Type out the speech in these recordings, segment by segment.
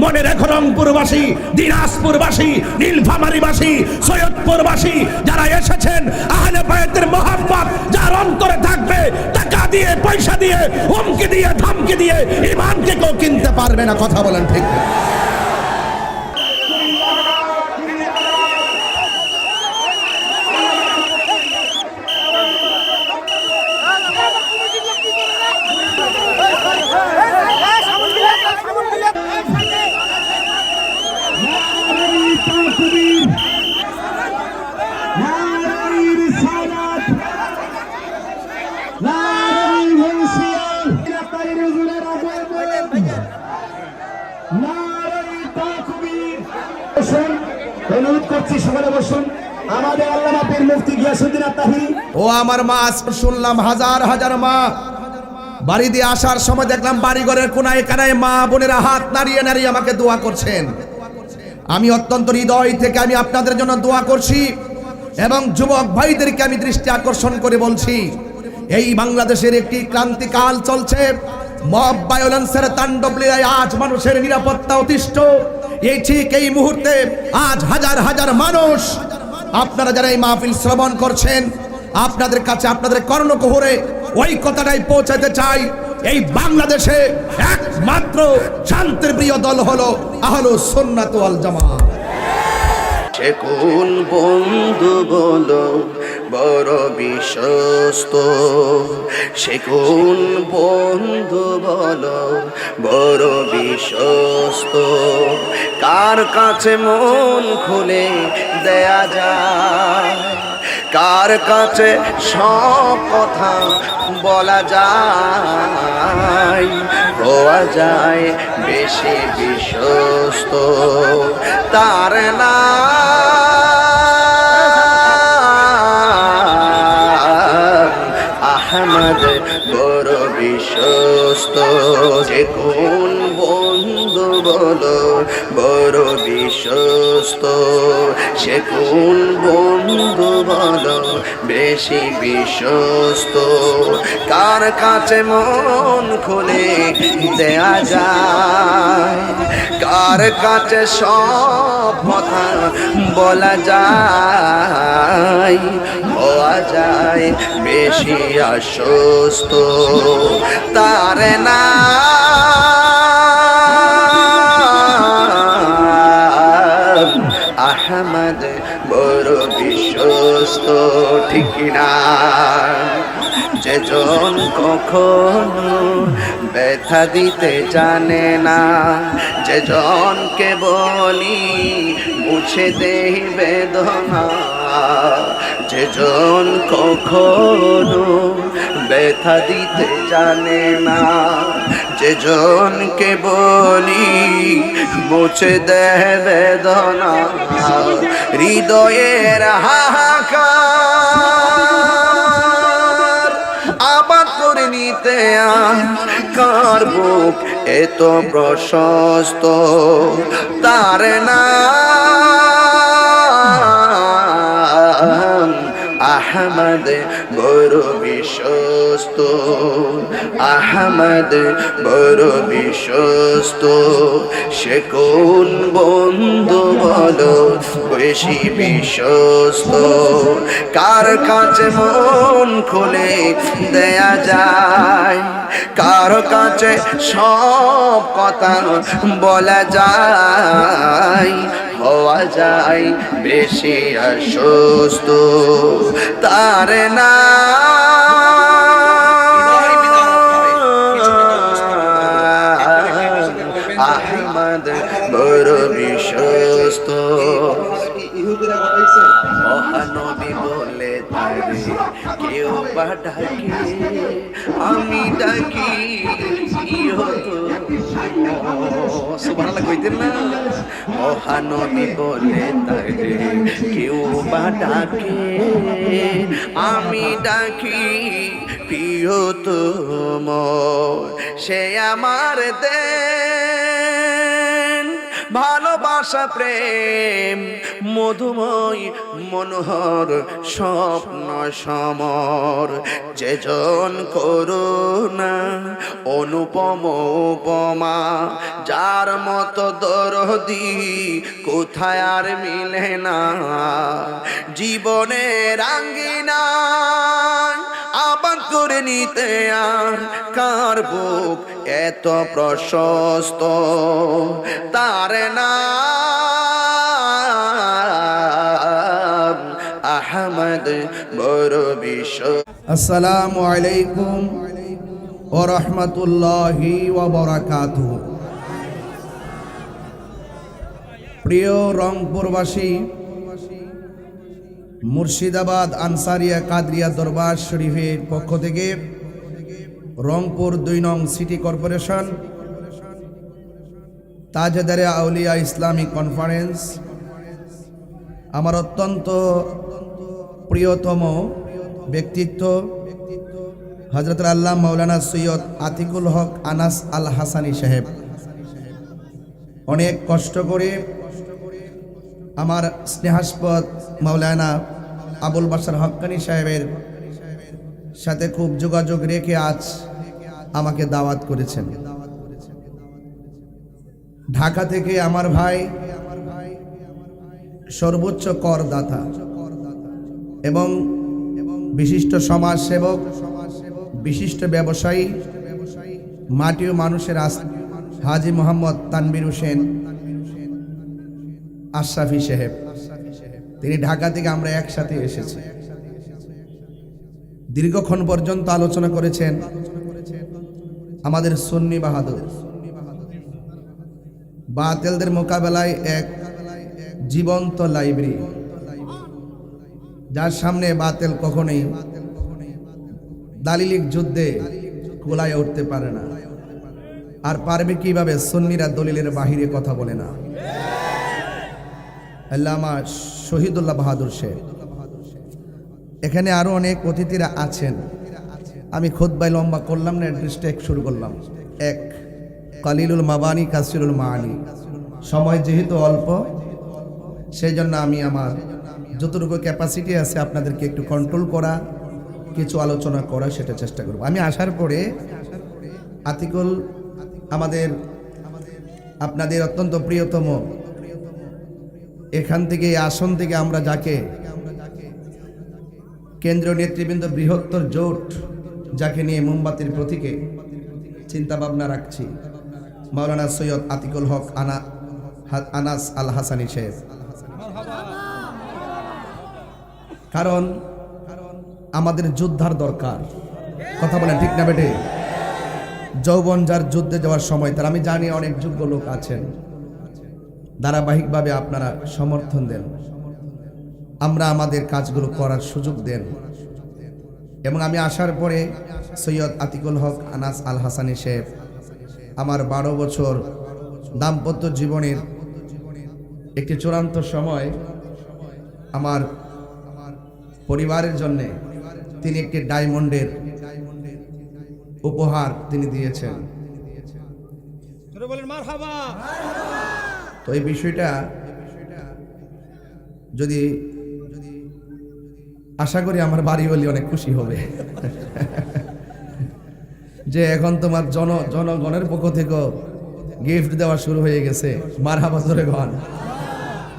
মনে রেখো, রংপুরবাসী, দিনাজপুরবাসী, নীলফামারীবাসী, সৈয়দপুরবাসী যারা এসেছেন, আহলে বায়তের মোহাব্বত যার অন্তরে থাকবে, টাকা দিয়ে, পয়সা দিয়ে, হুমকি দিয়ে, ধমকি দিয়ে ঈমানকে কেউ কিনতে পারবে না। কথা বলেন ঠিক না? অনুরোধ করছি সকালে বসুন। আমাদের আল্লামা পীর মুফতি গিয়াসউদ্দিন আত-তাহিরি। ও আমার মা, শুনলাম হাজার হাজার মা বাড়ি দিয়ে আসার সময় দেখলাম বাড়ি ঘরের কোনায় কানায় মা বোনেরা হাত নাড়িয়ে নাড়িয়ে আমাকে দোয়া করছেন। আমি অত্যন্ত হৃদয় থেকে আমি আপনাদের জন্য দোয়া করছি এবং যুবক ভাইদেরকে আমি দৃষ্টি আকর্ষণ করে বলছি, এই বাংলাদেশের একটি ক্রান্তিকাল চলছে। মব ভায়োলেন্সের তাণ্ডব লীলায় আজ মানুষের নিরাপত্তা অতিষ্ঠ। এই ঠিক এই মুহূর্তে আজ হাজার হাজার মানুষ, আপনারা যারা এই মাহফিল শ্রবণ করছেন, আপনাদের কাছে আপনাদের কর্ণকুহরে ওই কথাটাই পৌঁছাতে চাই, এই বাংলাদেশে একমাত্র শান্তির প্রিয় দল হলো আহলুস সুন্নাত ওয়াল জামাত। সে কোন বন্ধু বলো বড় বিশ্বস্ত, সে কোন বন্ধু বলো বড় বিশ্বস্ত, কার কাছে মন খুলে দেয়া যায়, কার কাছে সব কথা বলা যায়, হওয়া যায় বেশি বিশ্বস্ত তার নাম আহমদ বড় বিশ্বস্ত। যে কোন বন্ধু বলো বড় বিশ্বস্ত, সে কোন বন্ধু বলো বেশি বিশ্বস্ত, কার কাছে মন খুলে দেয়া যায়, কার কাছে সব কথা বলা যায়, হওয়া যায় বেশি আশ্বস্ত তার নাম আহমদ বড় বিশ্বস্ত। ঠিক না? যেজন কখনো ব্যথা দিতে জানে না, যেজনকে বলি মুছে দেই বেদনা, যেজন কখনো ব্যথা দিতে জানে না, যেজনকে বলি মুছে দেয় বেদনা, হৃদয়ের হাহাকার আবাদ করে নিতে কার বুক এত প্রশস্ত তার নাম আহমদ বড় বিশ্বস্ত, আহমদ বড় বিশ্বস্ত। সে কোন বন্ধু বলো বেশি বিশ্বস্ত, কার কাছে মন খুলে দেয়া যায়, কার কাছে সব কথা বলা যায়, হওয়া যায় বেশি আশ্বস্ত তার নাম আহমদ বড় বিশ্বস্ত। মহানবী বলে তারে কেউ বা ডাকে, আমি ডাকি সুবহানাল্লাহ কইতেন না? মহানবী বলে তারে কেউ বা ডাকে, আমি ডাকি প্রিয়তম। সে আমার দেন ভালোবাসা প্রেম মধুময় মনোহর স্বপ্ন সমর যেজন করুণা অনুপম উপমা যার মতো দরদি কোথায় আর মিলে না জীবনের আঙ্গিনা আবাদ করে নিতে আর কার বুক এত প্রশস্ত তার নাম আহমদ বড় বিশ্ব। আসসালামু আলাইকুম ওয়া রাহমাতুল্লাহি ওয়া বারাকাতুহু। প্রিয় রংপুরবাসী, মুর্শিদাবাদ আনসারিয়া কাদরিয়া দরবার শরীফের পক্ষ থেকে রংপুর 2 নং সিটি কর্পোরেশন তাজদারে আউলিয়া ইসলামিক কনফারেন্স আমার অত্যন্ত প্রিয়তম ব্যক্তিত্ব হযরত আল্লাহ মাওলানা সৈয়দ আতিকুল হক আনাস আল হাসানী সাহেব অনেক কষ্ট করে আমার স্নেহাস্পদ মাওলানা আবুল বাশার হক্কানী সাহেবের সাথে খুব যোগাযোগ রেখে আজ আমাকে দাওয়াত করেছেন। ঢাকা থেকে আমার ভাই সর্বোচ্চ করদাতা এবং বিশিষ্ট সমাজসেবক, বিশিষ্ট ব্যবসায়ী, মাটি ও মানুষের হাজী মোহাম্মদ তানবীর হোসেন আশরাফি সাহেব, তিনি ঢাকা থেকে আমরা একসাথে এসেছি। দীর্ঘক্ষণ পর্যন্ত আলোচনা করেছেন আমাদের সুন্নি বাহাদুর, বাতিলদের মোকাবেলায় এক জীবন্ত লাইব্রেরি, যার সামনে বাতিল কখনোই দালিলিক যুদ্ধে কোলায় উঠতে পারে না। আর পারবে কিভাবে? সুন্নিরা দলিলের বাহিরে কথা বলে না। আল্লামা শহীদুল্লাহ বাহাদুর শেখ, এখানে আরো অনেক অতিথিরা আছেন। আমি খুতবায় লম্বা করলাম না, অ্যাড্রেসটা শুরু করলাম। এক, কালিলুল মাবানি কাসিরুল মাআনি। সময় যেহেতু অল্প, সেই জন্য আমি আমার যতটুকু ক্যাপাসিটি আছে আপনাদেরকে একটু কন্ট্রোল করা, কিছু আলোচনা করা, সেটা চেষ্টা করব। আমি আসার পরে আতিকুল আপনাদের অত্যন্ত প্রিয়তম, এখান থেকে আসন থেকে আমরা যাকে কেন্দ্রীয় নেতৃবৃন্দ বৃহত্তর জোট যাকে নিয়ে মোমবাতির প্রতীকে চিন্তা ভাবনা রাখছি, মাওলানা সৈয়দ আতিকুল হক আনাস আল হাসানী সাহেব। কারণ আমাদের যোদ্ধার দরকার, কথা বলেন ঠিক না বেটে? যৌবন যার যুদ্ধে যাওয়ার সময় তার, আমি জানি অনেক যোগ্য লোক আছেন, ধারাবাহিকভাবে আপনারা সমর্থন দেন, আমরা আমাদের কাজগুলো করার সুযোগ দেন। এবং আমি আসার পরে সৈয়দ আতিকুল হক আনাস আল হাসানী সাহেব আমার 12 বছর দাম্পত্য জীবনের একটি চূড়ান্ত সময় আমার পরিবারের জন্য তিনি একটি ডায়মন্ডের উপহার তিনি দিয়েছেন। তো এই বিষয়টা যদি আশা করি আমার বাড়ি হলে অনেক খুশি হবে যে এখন তোমার জনগণের পক্ষ থেকে গিফট দেওয়া শুরু হয়ে গেছে। মারহাবা জোরে গণ।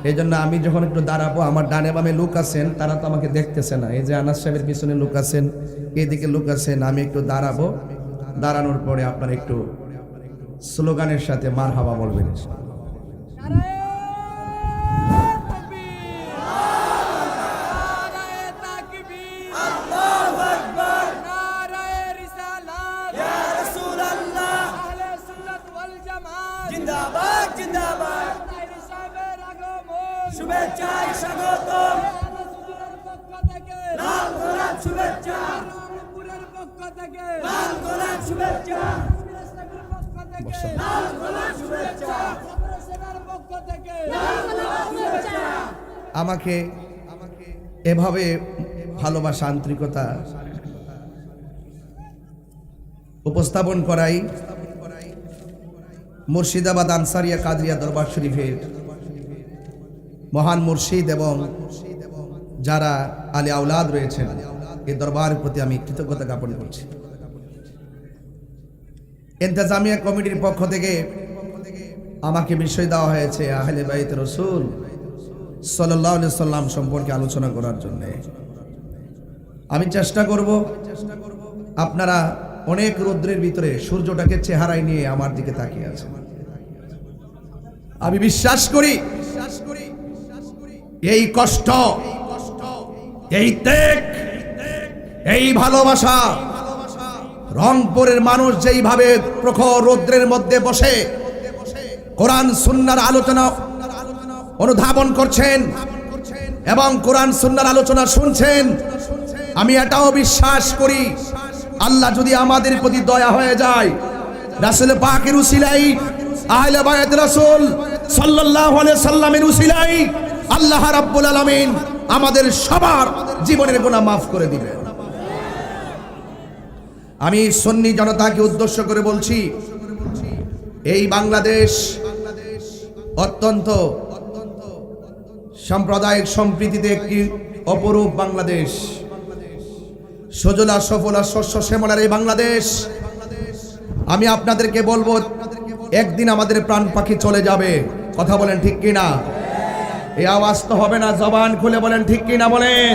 এই জন্য আমি যখন একটু দাঁড়াবো, আমার ডানে বামে লোক আছেন, তারা তো আমাকে দেখতেছে না। এই যে আনাস সাহেবের পিছনে লোক আছেন, এইদিকে লোক আছেন, আমি একটু দাঁড়াবো, দাঁড়ানোর পরে আপনারা একটু স্লোগানের সাথে মারহাবা বলবেন। শুভেচ্ছায় স্বাগতম, লাল গোলাপ শুভেচ্ছা, রংপুরের পক্ষ থেকে লাল গোলাপ শুভেচ্ছা, লাল গোলাপ শুভেচ্ছা, সেনার পক্ষ থেকে লাল গোলাপ শুভেচ্ছা। আমাকে এভাবে ভালোবাসা, আন্তরিকতা উপস্থাপন করাই মুর্শিদাবাদ আনসারিয়া কাদরিয়া দরবার শরীফের মহান মুর্শিদ এবং যারা আলী আওলাদ রয়েছেন এই দরবারের প্রতি আমি কৃতজ্ঞতা জ্ঞাপন করছি। ইন্তেজামিয়া কমিটির পক্ষ থেকে আমাকে বিষয় দেওয়া হয়েছে আহলে বাইত রাসূল সাল্লাল্লাহু আলাইহি সাল্লাম সম্পর্কে আলোচনা করার জন্য। আমি চেষ্টা করব, আপনারা অনেক রৌদ্রের ভিতরে সূর্যটাকে চেহারায় নিয়ে আমার দিকে তাকিয়ে আছেন। আমি বিশ্বাস করি এই কষ্ট, এই ত্যাগ, এই ভালোবাসা রংপুরের মানুষ যেইভাবে প্রখর রৌদ্রের মধ্যে বসে কোরআন সুন্নাহর আলোচনা অনুধাবন করছেন এবং কোরআন সুন্নাহর আলোচনা শুনছেন, আমি এটাও বিশ্বাস করি আল্লাহ যদি আমাদের প্রতি দয়া হয়ে যায়, রাসূল পাকের উসিলাই, আহলে বায়াত রাসূল সাল্লাল্লাহু আলাইহি সাল্লামের উসিলাই আল্লাহ রাব্বুল আলামিন আমাদের সবার জীবনের গুনাহ মাফ করে দিবেন। আমি সুন্নি জনতাকে উদ্দেশ্য করে বলছি, এই বাংলাদেশ অত্যন্ত সাম্প্রদায়িক সম্প্রীতিতে একটি অপরূপ বাংলাদেশ, সজলা সফলা শস্য শ্যামলার এই বাংলাদেশ। আমি আপনাদেরকে বলবো, একদিন আমাদের প্রাণ পাখি চলে যাবে। কথা বলেন ঠিক কিনা? এই আওয়াজ তো হবে না, জবান খুলে বলেন ঠিক কিনা বলেন।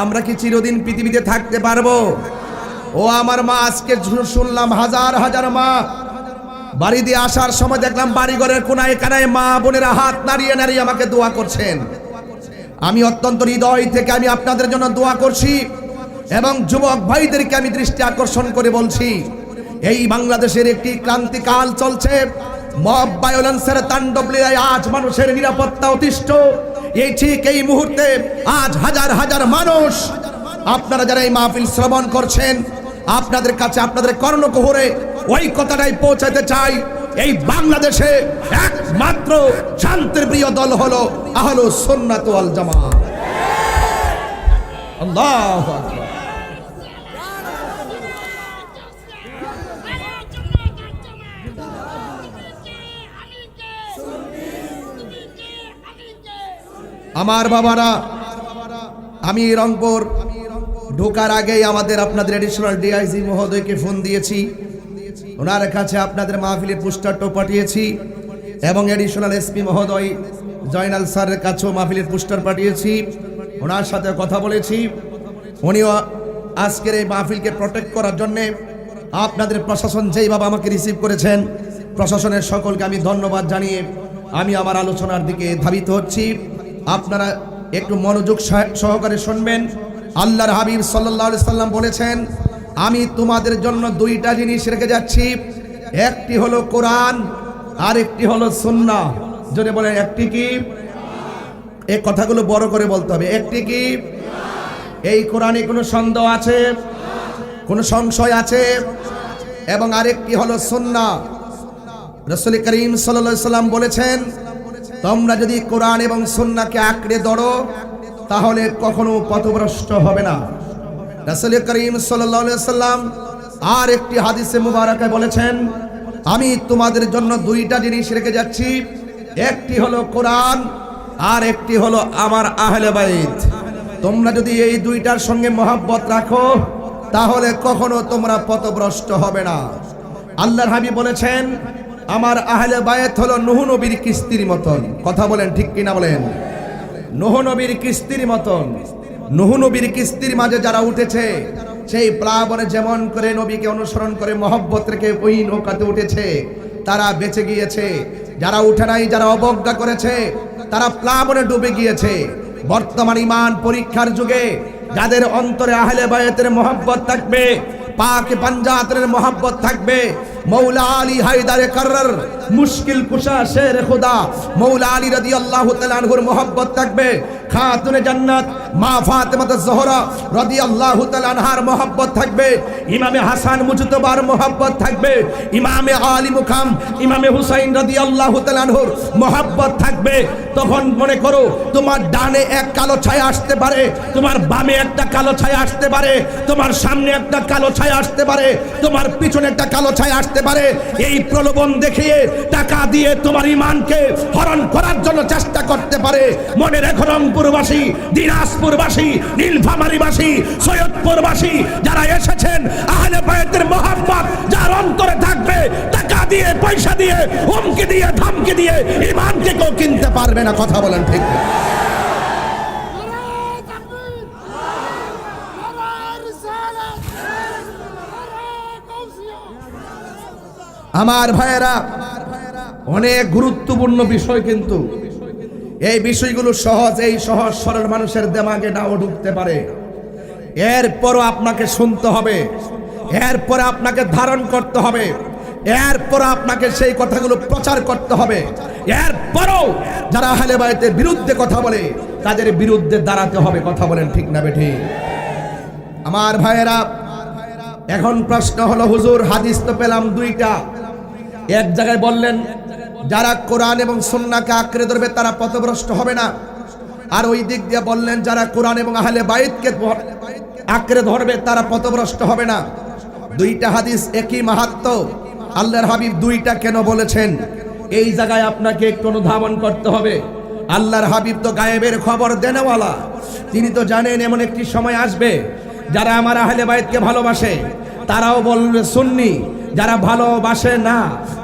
আমরা কি চিরদিন পৃথিবীতে থাকতে পারবো? ও আমার মা, আজকে শুনলাম হাজার হাজার মা বাড়ি দিয়ে আসার সময় দেখলাম বাড়িঘরের কোনায় কানায় মা বোনেরা হাত নাড়িয়ে নাড়িয়ে আমাকে দোয়া করছেন। আমি অত্যন্ত হৃদয় থেকে আমি আপনাদের জন্য দোয়া করছি এবং যুবক ভাইদেরকে আমি দৃষ্টি আকর্ষণ করে বলছি, এই বাংলাদেশের একটি ক্রান্তিকাল চলছে। মব ভায়োলেন্সের তাণ্ডব লীলায় আজ মানুষের নিরাপত্তা অতিষ্ঠ। এই ঠিক এই মুহূর্তে আজ হাজার হাজার মানুষ, আপনারা যারা এই মাহফিল শ্রবণ করছেন, আপনাদের কাছে আপনাদের কর্ণকুহরে ওই কথাটাই পৌঁছাতে চাই, এই বাংলাদেশে একমাত্র শান্তির প্রিয় দল হলো আহলুস সুন্নাত ওয়াল জামাত। আল্লাহু আকবার। আমার বাবারা, আমি রংপুর ঢোকার আগেই আমাদের আপনাদের এডিশনাল ডিআইজি মহোদয়কে ফোন দিয়েছি, ওনার কাছে আপনাদের মাহফিলের পোস্টারটাও পাঠিয়েছি এবং এডিশনাল এসপি মহোদয় জয়নাল স্যারের কাছেও মাহফিলের পোস্টার পাঠিয়েছি, ওনার সাথে কথা বলেছি। উনিও আজকের এই মাহফিলকে প্রোটেক্ট করার জন্যে আপনাদের প্রশাসন যেইভাবে আমাকে রিসিভ করেছেন, প্রশাসনের সকলকে আমি ধন্যবাদ জানিয়ে আমি আমার আলোচনার দিকে ধাবিত হচ্ছি। আপনারা একটু মনোযোগ সহকারে শুনবেন। আল্লাহর হাবিব সাল্লাল্লাহু আলাইহি সাল্লাম বলেছেন, আমি তোমাদের জন্য দুইটা জিনিস রেখে যাচ্ছি, একটি হলো কোরআন আর একটি হলো সুন্নাহ। যদি বলেন একটি কি? এই কথাগুলো বড় করে বলতে হবে। একটি কি? এই কোরআনে কোনো সন্দেহ আছে? কোনো সংশয় আছে? এবং আরেকটি হলো সুন্নাহ। রাসূল করিম সাল্লাল্লাহু আলাইহি সাল্লাম বলেছেন, তোমরা যদি কোরআন এবং সুন্নাহকে আঁকড়ে ধরো তাহলে কখনো পথভ্রষ্ট হবে না। রাসূল করিম সাল্লাল্লাহু আলাইহি সাল্লাম আর একটি হাদিসে মুবারাকায় বলেছেন, আমি তোমাদের জন্য দুইটা জিনিস রেখে যাচ্ছি, একটি হলো কোরআন আর একটি হলো আমার আহলে বাইত। তোমরা যদি এই দুইটার সঙ্গে মহব্বত রাখো তাহলে কখনো তোমরা পথভ্রষ্ট হবে না। আল্লাহর হাবিব বলেছেন, আমার আহলে বায়াত হলো নূহ নবীর কিস্তির মতন। কথা বলেন ঠিক কিনা বলেন? নূহ নবীর কিস্তির মতন। নূহ নবীর কিস্তির মাঝে যারা উঠেছে, সেই প্লাবনে যেমন করে নবীকে অনুসরণ করে মহব্বত রেখে ওই নৌকাতে উঠেছে, তারা বেঁচে গিয়েছে। যারা উঠে নাই, যারা অবজ্ঞা করেছে, তারা প্লাবনে ডুবে গিয়েছে। বর্তমান ঈমান পরীক্ষার যুগে যাদের অন্তরে আহলে বায়াতের মহব্বত থাকবে, পাক পাঞ্জাতের মহব্বত থাকবে, মৌলা আলী হায়দারে কাররার মুশকিল কুশা শের খুদা মৌলা আলী রাদিয়াল্লাহু তাআলা আনহুর মহব্বত থাকবে, খাতুনে জান্নাত মা ফাতেমা জোহরা রাদিয়াল্লাহু তাআলা আনহার মহব্বত থাকবে, ইমামে হাসান মুজতবার মহব্বত থাকবে, ইমামে আলী মুকাম ইমামে হুসাইন রাদিয়াল্লাহু তাআলা আনহুর মহব্বত থাকবে। তখন মনে করো তোমার ডানে এক কালো ছায়া আসতে পারে, তোমার বামে একটা কালো ছায়া আসতে পারে, তোমার সামনে একটা কালো ছায়া আসতে পারে, তোমার পিছনে একটা কালো ছায়া আসতে পারে। এই প্রলোভন দেখিয়ে টাকা দিয়ে তোমার ঈমানকে হরণ করার জন্য চেষ্টা করতে পারে। মনে রেখো রংপুরবাসী, দিনাজপুরবাসী, নীলফামারীবাসী, সৈয়দপুরবাসী যারা এসেছেন, আহলে বায়তের মহব্বত যার অন্তরে থাকবে, টাকা দিয়ে পয়সা দিয়ে হুমকি দিয়ে ধমকি দিয়ে ঈমানকে কেউ কিনতে পারবে না। কথা বলেন ঠিক না? আমার ভাইয়েরা, অনেক গুরুত্বপূর্ণ বিষয়, কিন্তু এই বিষয়গুলো সহজ, এই সহজ সরল মানুষের দিমাগে নাও ঢুকতে পারে। এরপরও আপনাকে শুনতে হবে, এরপরে আপনাকে ধারণ করতে হবে, এরপর আপনাকে সেই কথাগুলো প্রচার করতে হবে। এরপরও যারা আহলে বায়তের বিরুদ্ধে কথা বলে তাদের বিরুদ্ধে দাঁড়াতে হবে। কথা বলেন ঠিক না বেঠিক? আমার ভাইয়েরা, এখন প্রশ্ন হলো, হুজুর হাদিস তো পেলাম দুইটা, এক জায়গায় বললেন যারা কোরআন এবং সুন্নাহকে আঁকড়ে ধরবে তারা পথভ্রষ্ট হবে না, আর ওই দিক দিয়ে বললেন যারা কোরআন এবং আহলে বায়তকে আঁকড়ে ধরবে তারা পথভ্রষ্ট হবে না। দুইটা হাদিস একই মাহাত্ম্য, আল্লাহর হাবিব দুইটা কেন বলেছেন? এই জায়গায় আপনাকে একটু অনুধাবন করতে হবে। আল্লাহর হাবিব তো গায়েবের খবর দেনেওয়ালা, তিনি তো জানেন এমন একটি সময় আসবে যারা আমার আহলে বায়তকে ভালোবাসে তারাও বলবে সুন্নি, যারা ভালোবাসে না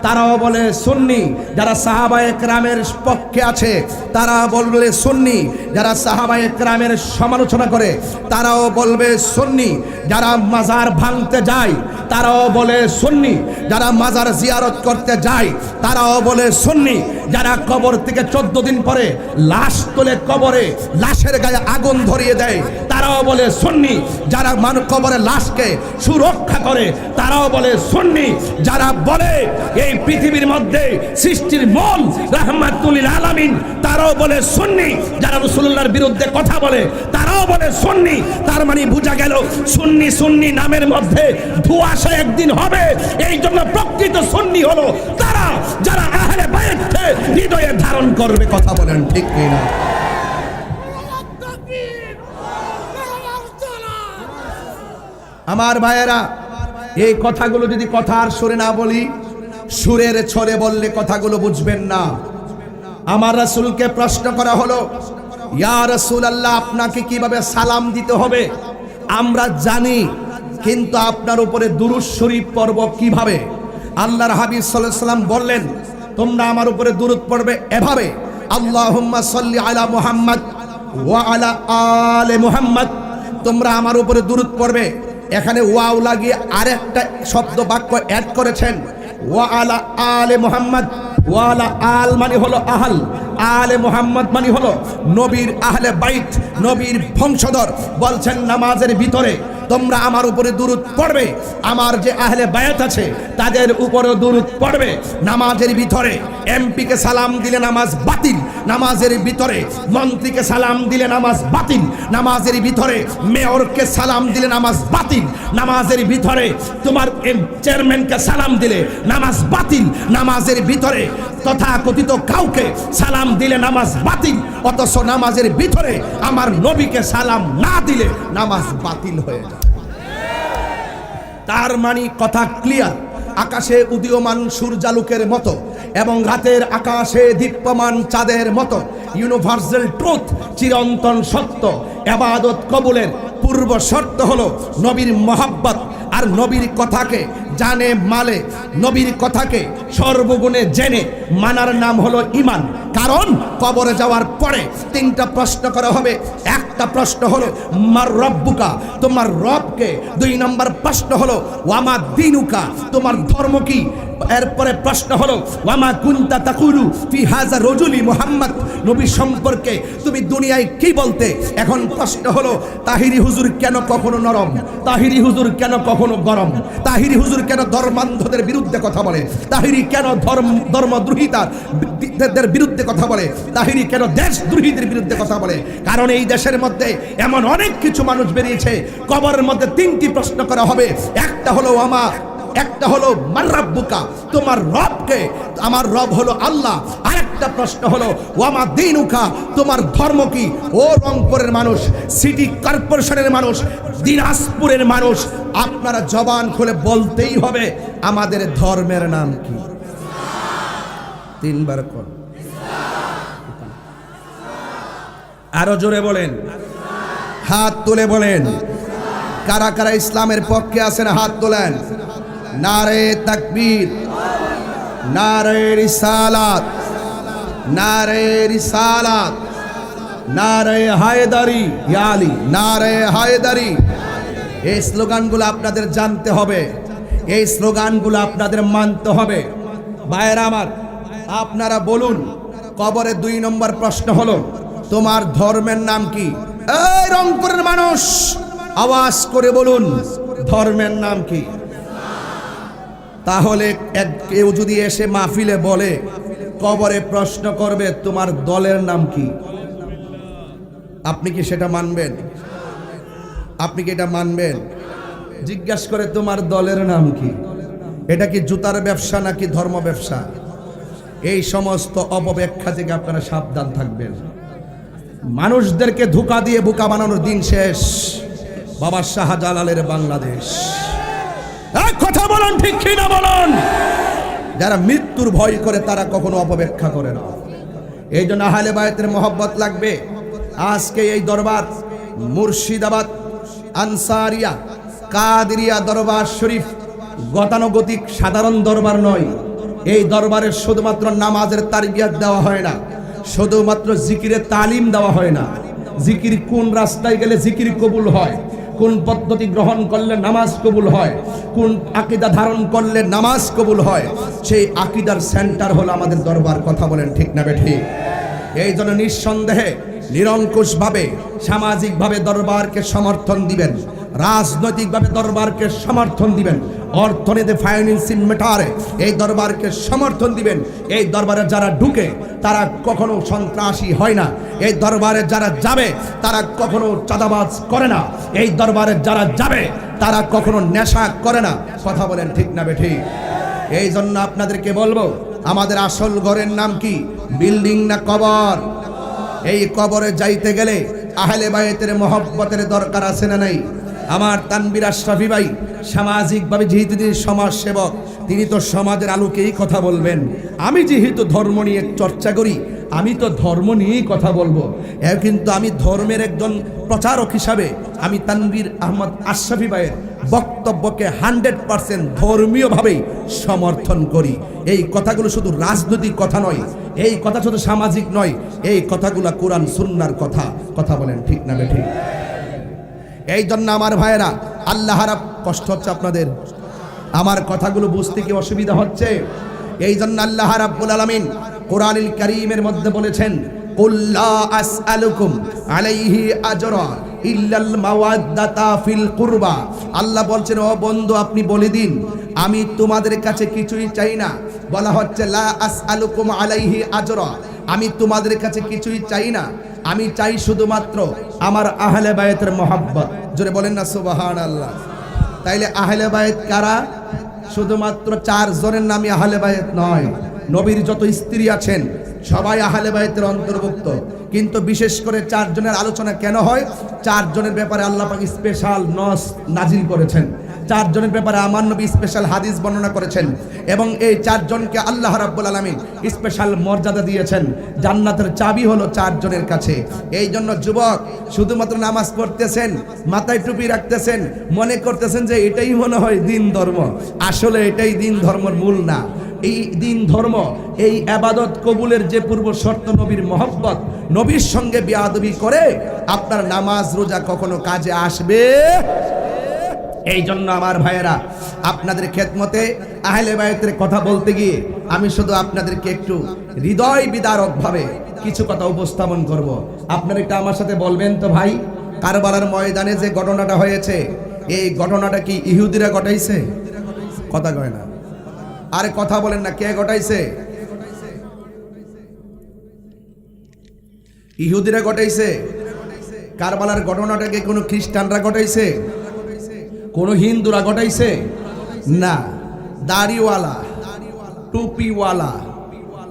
তারাও বলে সুন্নি, যারা সাহাবায়ে কেরামের পক্ষে আছে তারা বলবে সুন্নি, যারা সাহাবায়ে কেরামের সমালোচনা করে তারাও বলবে সুন্নি, যারা মাজার ভাঙতে যায় তারাও বলে সুন্নি, যারা মাজার জিয়ারত করতে যায় তারাও বলে সুন্নি, যারা কবর থেকে 14 দিন পরে লাশ তোলে, কবরে লাশের গায়ে আগুন ধরিয়ে দেয় তারাও বলে সুন্নি, যারা কবরে লাশকে সুরক্ষা করে তারাও বলে সুন্নি, যারা বলে এই পৃথিবীর মধ্যে সৃষ্টির মূল রাহমাতুল লিল আলামিন তারাও বলে সুন্নি, যারা রাসূলুল্লাহর বিরুদ্ধে কথা বলে তারাও বলে সুন্নি। তার মানে বোঝা গেল সুন্নি সুন্নি নামের মধ্যে ধোঁয়াশা একদিন হবে। এই জন্য প্রকৃত সুন্নি হলো তারা যারা আহলে বায়তকে হৃদয়ে ধারণ করবে। কথা বলেন ঠিক কিনা? আমার ভাইয়েরা, এই কথাগুলো যদি কথার সুরে না বলি, সুরের ছড়ে বললে কথাগুলো বুঝবেন না। আমার রাসূলকে প্রশ্ন করা হলো, ইয়া রাসূলুল্লাহ আপনাকে কিভাবে সালাম দিতে হবে আমরা জানি, কিন্তু আপনার উপরে দুরূদ শরীফ পড়ব কিভাবে? আল্লাহর হাবিব সাল্লাল্লাহু আলাইহি সাল্লাম বললেন, তোমরা আমার উপরে দুরূদ পড়বে এভাবে, আল্লাহুম্মা সাল্লি আলা মুহাম্মদ ওয়া আলা আলে মুহাম্মদ। তোমরা আমার উপরে দুরূদ পড়বে, এখানে ওয়াও লাগিয়ে আরেকটা শব্দ বাক্য অ্যাড করেছেন, ওয়া আলা আলে মুহাম্মদ। ওয়া আলা আল মানে হলো আহল, আলে মুহাম্মদ মানে হলো নবীর আহলে বাইত, নবীর বংশধর। বলছেন নামাজের ভিতরে তোমরা আমার উপরে দুরূদ পড়বে, আমার যে আহলে বায়াত আছে তাদের উপরেও দুরূদ পড়বে। নামাজের ভিতরে এমপিকে সালাম দিলে নামাজ বাতিল, নামাজের ভিতরে মন্ত্রীকে সালাম দিলে নামাজ বাতিল, নামাজের ভিতরে মেয়রকে সালাম দিলে নামাজ বাতিল, নামাজের ভিতরে তোমার চেয়ারম্যানকে সালাম দিলে নামাজ বাতিল, নামাজের ভিতরে তথাকথিত কাউকে সালাম দিলে নামাজ বাতিল। অথচ নামাজের ভিতরে আমার নবীকে সালাম না দিলে নামাজ বাতিল হয়ে যায়। তার মানে কথা ক্লিয়ার, আকাশে উদীয়মান সূর্যালোকের মতো এবং রাতের আকাশে দীপ্যমান চাঁদের মতো ইউনিভার্সাল ট্রুথ, চিরন্তন সত্য। ইবাদত কবুলের পূর্ব শর্ত হলো নবীর মহব্বত, আর নবীর কথাকে জানে মালে, নবীর কথাকে সর্বগুণে জেনে মানার নাম হলো ঈমান। কারণ কবরে যাওয়ার পরে 3টা প্রশ্ন করা হবে। একটা প্রশ্ন হলো মার রব্বুকা, তোমার রবকে। 2 নম্বর প্রশ্ন হলো ওয়ামা দিনুকা, তোমার ধর্ম কি। এরপরে প্রশ্ন হলো ওয়ামা কুনতা তাকুলু ফি হাযা রাজুলি মুহাম্মদ, নবী সম্পর্কে তুমি দুনিয়ায় কি বলতে। এখন প্রশ্ন হলো তাহিরি হুজুর কেন কখনো নরম, তাহিরি হুজুর কেন কখনো গরম, তাহিরি হুজুর কেন ধর্মান্ধদের বিরুদ্ধে কথা বলে, তাহিরি কেন ধর্মদ্রোহিতার বিরুদ্ধে কথা বলে, তাহিরি কেন দেশদ্রোহীদের বিরুদ্ধে কথা বলে। কারণ এই দেশের মধ্যে এমন অনেক কিছু মানুষ বেরিয়েছে, কবরের মধ্যে তিনটি প্রশ্ন করা হবে। একটা হলো মাররাব্বুকা, তোমার রবকে, আমার রব হলো আল্লাহ। আরেকটা প্রশ্ন হলো ওয়ামা দীনুকা, তোমার ধর্ম কি। ও রংপুরের মানুষ, সিটি কর্পোরেশনের মানুষ, দিনাজপুরের মানুষ, আপনারা জবান খুলে বলতেই হবে আমাদের ধর্মের নাম কি। তিনবার কোন, আরো জোরে বলেন, হাত তুলে বলেন। কারা কারা ইসলামের পক্ষে আছেন হাত তোলেন। নারে তাকবীর, নারে রিসালাত, নারে রিসালাত, নারে হায়দারি ইয়া আলী, নারে হায়দারি। এই স্লোগানগুলো আপনাদের জানতে হবে, এই স্লোগানগুলো আপনাদের মানতে হবে। ভাইয়েরা আমার, আপনারা বলুন, কবরে 2 নম্বর প্রশ্ন হলো তোমার ধর্মের নাম কি। এই রংপুরের মানুষ আওয়াজ করে বলুন ধর্মের নাম কি। তাহলে কেউ যদি এসে মাহফিলে বলে কবরে প্রশ্ন করবে তোমার দলের নাম কি, আপনি কি সেটা মানবেন? আপনি কি এটা মানবেন? জিজ্ঞাসা করে তোমার দলের নাম কি, এটা কি জুতার ব্যবসা নাকি ধর্ম ব্যবসা? এই সমস্ত অপব্যাখ্যা থেকে আপনারা সাবধান থাকবেন। মানুষদেরকে ধোঁকা দিয়ে বোকা বানানোর দিন শেষ। বাবা শাহজালালের বাংলাদেশ। এক কথা বলুন, ঠিক কি না বলুন? যারা মৃত্যুর ভয় করে তারা কখনো অপব্যাখ্যা করে না। এই জন্য আহলে বায়তের মহব্বত লাগবে। আজকে এই দরবার মুর্শিদাবাদ আনসারিয়া কাদেরিয়া দরবার শরীফ গতানুগতিক সাধারণ দরবার নয়। এই দরবারে শুধুমাত্র নামাজের তারবিয়াত দেওয়া হয় না, শুধুমাত্র জিকিরের তালিম দেওয়া হয় না। জিকির কোন রাস্তায় গেলে জিকির কবুল হয়, কোন পদ্ধতি গ্রহণ করলে নামাজ কবুল হয়, কোন আকীদা ধারণ করলে নামাজ কবুল হয়, সেই আকীদার সেন্টার হলো আমাদের দরবার। কথা বলেন ঠিক না বেঠিক? এই জন্য নিঃসন্দেহে নিরঙ্কুশভাবে সামাজিকভাবে দরবারকে সমর্থন দিবেন, রাজনৈতিকভাবে দরবারকে সমর্থন দিবেন, অর্থনীতি ফাইন্যান্সিং ম্যাটারে এই দরবারকে সমর্থন দিবেন। এই দরবারে যারা ঢুকে তারা কখনো সন্ত্রাসী হয় না, এই দরবারে যারা যাবে তারা কখনো চাঁদাবাজ করে না, এই দরবারে যারা যাবে তারা কখনো নেশা করে না। কথা বলেন ঠিক না বেঠিক? এই জন্য আপনাদেরকে বলবো আমাদের আসল ঘরের নাম কি, বিল্ডিং না কবর? এই কবরে যাইতে গেলে আহলে বায়তের মহব্বতের দরকার আছে না নাই? আমার তানবীর আশরাফি ভাই সামাজিকভাবে যেহেতু তিনি সমাজ সেবক, তিনি তো সমাজের আলোকেই কথা বলবেন। আমি যেহেতু ধর্ম নিয়ে চর্চা করি, আমি তো ধর্ম নিয়েই কথা বলবো। কিন্তু আমি ধর্মের একজন প্রচারক হিসাবে আমি তানবীর আহমদ আশরাফি ভাইয়ের বক্তব্যকে 100% ধর্মীয়ভাবেই সমর্থন করি। এই কথাগুলো শুধু রাজনৈতিক কথা নয়, এই কথা শুধু সামাজিক নয়, এই কথাগুলো কোরআন সুন্নাহর কথা। কথা বলেন ঠিক না বেঠিক? এই জন্য আমার ভাইয়েরা, আল্লাহ রাব, কষ্ট হচ্ছে আপনাদের আমার কথাগুলো বুঝতে কি অসুবিধা হচ্ছে? এই জন্য আল্লাহ রাব্বুল আলামিন কোরআনুল কারীমের মধ্যে বলেছেন কুল লা আসআলুকুম আলাইহি আজরা ইল্লাল মাওয়াদ্দাতা ফিল কুরবা। আল্লাহ বলছেন ও বন্ধু আপনি বলে দিন আমি তোমাদের কাছে কিছুই চাই না। বলা হচ্ছে লা আসআলুকুম আলাইহি আজরা, আমি তোমাদের কাছে কিছুই চাই না, আমি চাই শুধুমাত্র আমার আহলে বায়তের মহব্বত। জোরে বলেন না সুবহানাল্লাহ। তাইলে আহলে বায়ত কারা? শুধুমাত্র 4 জনের নামই আহলে বায়ত নয়। নবীর যত স্ত্রী আছেন সবাই আহলে বায়তের অন্তর্ভুক্ত, কিন্তু বিশেষ করে 4 জনের আলোচনা কেন হয়? 4 জনের ব্যাপারে আল্লাহ পাক স্পেশাল নস নাজিল করেছেন, 4 জনের ব্যাপারে আমার নবী স্পেশাল হাদিস বর্ণনা করেছেন, এবং এই 4 জনকে আল্লাহ রাব্বুল আলামিন স্পেশাল মর্যাদা দিয়েছেন। জান্নাতের চাবি হলো 4 জনের কাছে। এই জন্য যুবক শুধুমাত্র নামাজ পড়তেছেন, মাথায় টুপি রাখতেছেন, মনে করতেছেন যে এটাই মনে হয় দিন ধর্ম। আসলে এটাই দিন ধর্মের মূল না। এই দিন ধর্ম, এই ইবাদত কবুলের যে পূর্ব শর্ত নবীর মহব্বত, নবীর সঙ্গে বেয়াদবি করে আপনার নামাজ রোজা কখনো কাজে আসবে? এই জন্য আমার ভাইয়েরা, আপনাদের খেদমতে আহলে বায়তের কথা বলতে গিয়ে আমি শুধু আপনাদেরকে একটু হৃদয় বিদারক ভাবে কিছু কথা উপস্থাপন করব। আপনারা একটু আমার সাথে বলবেন তো ভাই, কারবালার ময়দানে যে ঘটনাটা হয়েছে, এই ঘটনাটা কি ইহুদিরা ঘটাইছে? কথা কয় না, আরে কথা বলেন না, কে ঘটাইছে? ইহুদিরা ঘটাইছে। কারবালার ঘটনাটাকে কোনো খ্রিস্টানরা ঘটাইছে? কোনো হিন্দুরা ঘটাইছে? না, দাড়িওয়ালা, টুপিওয়ালা,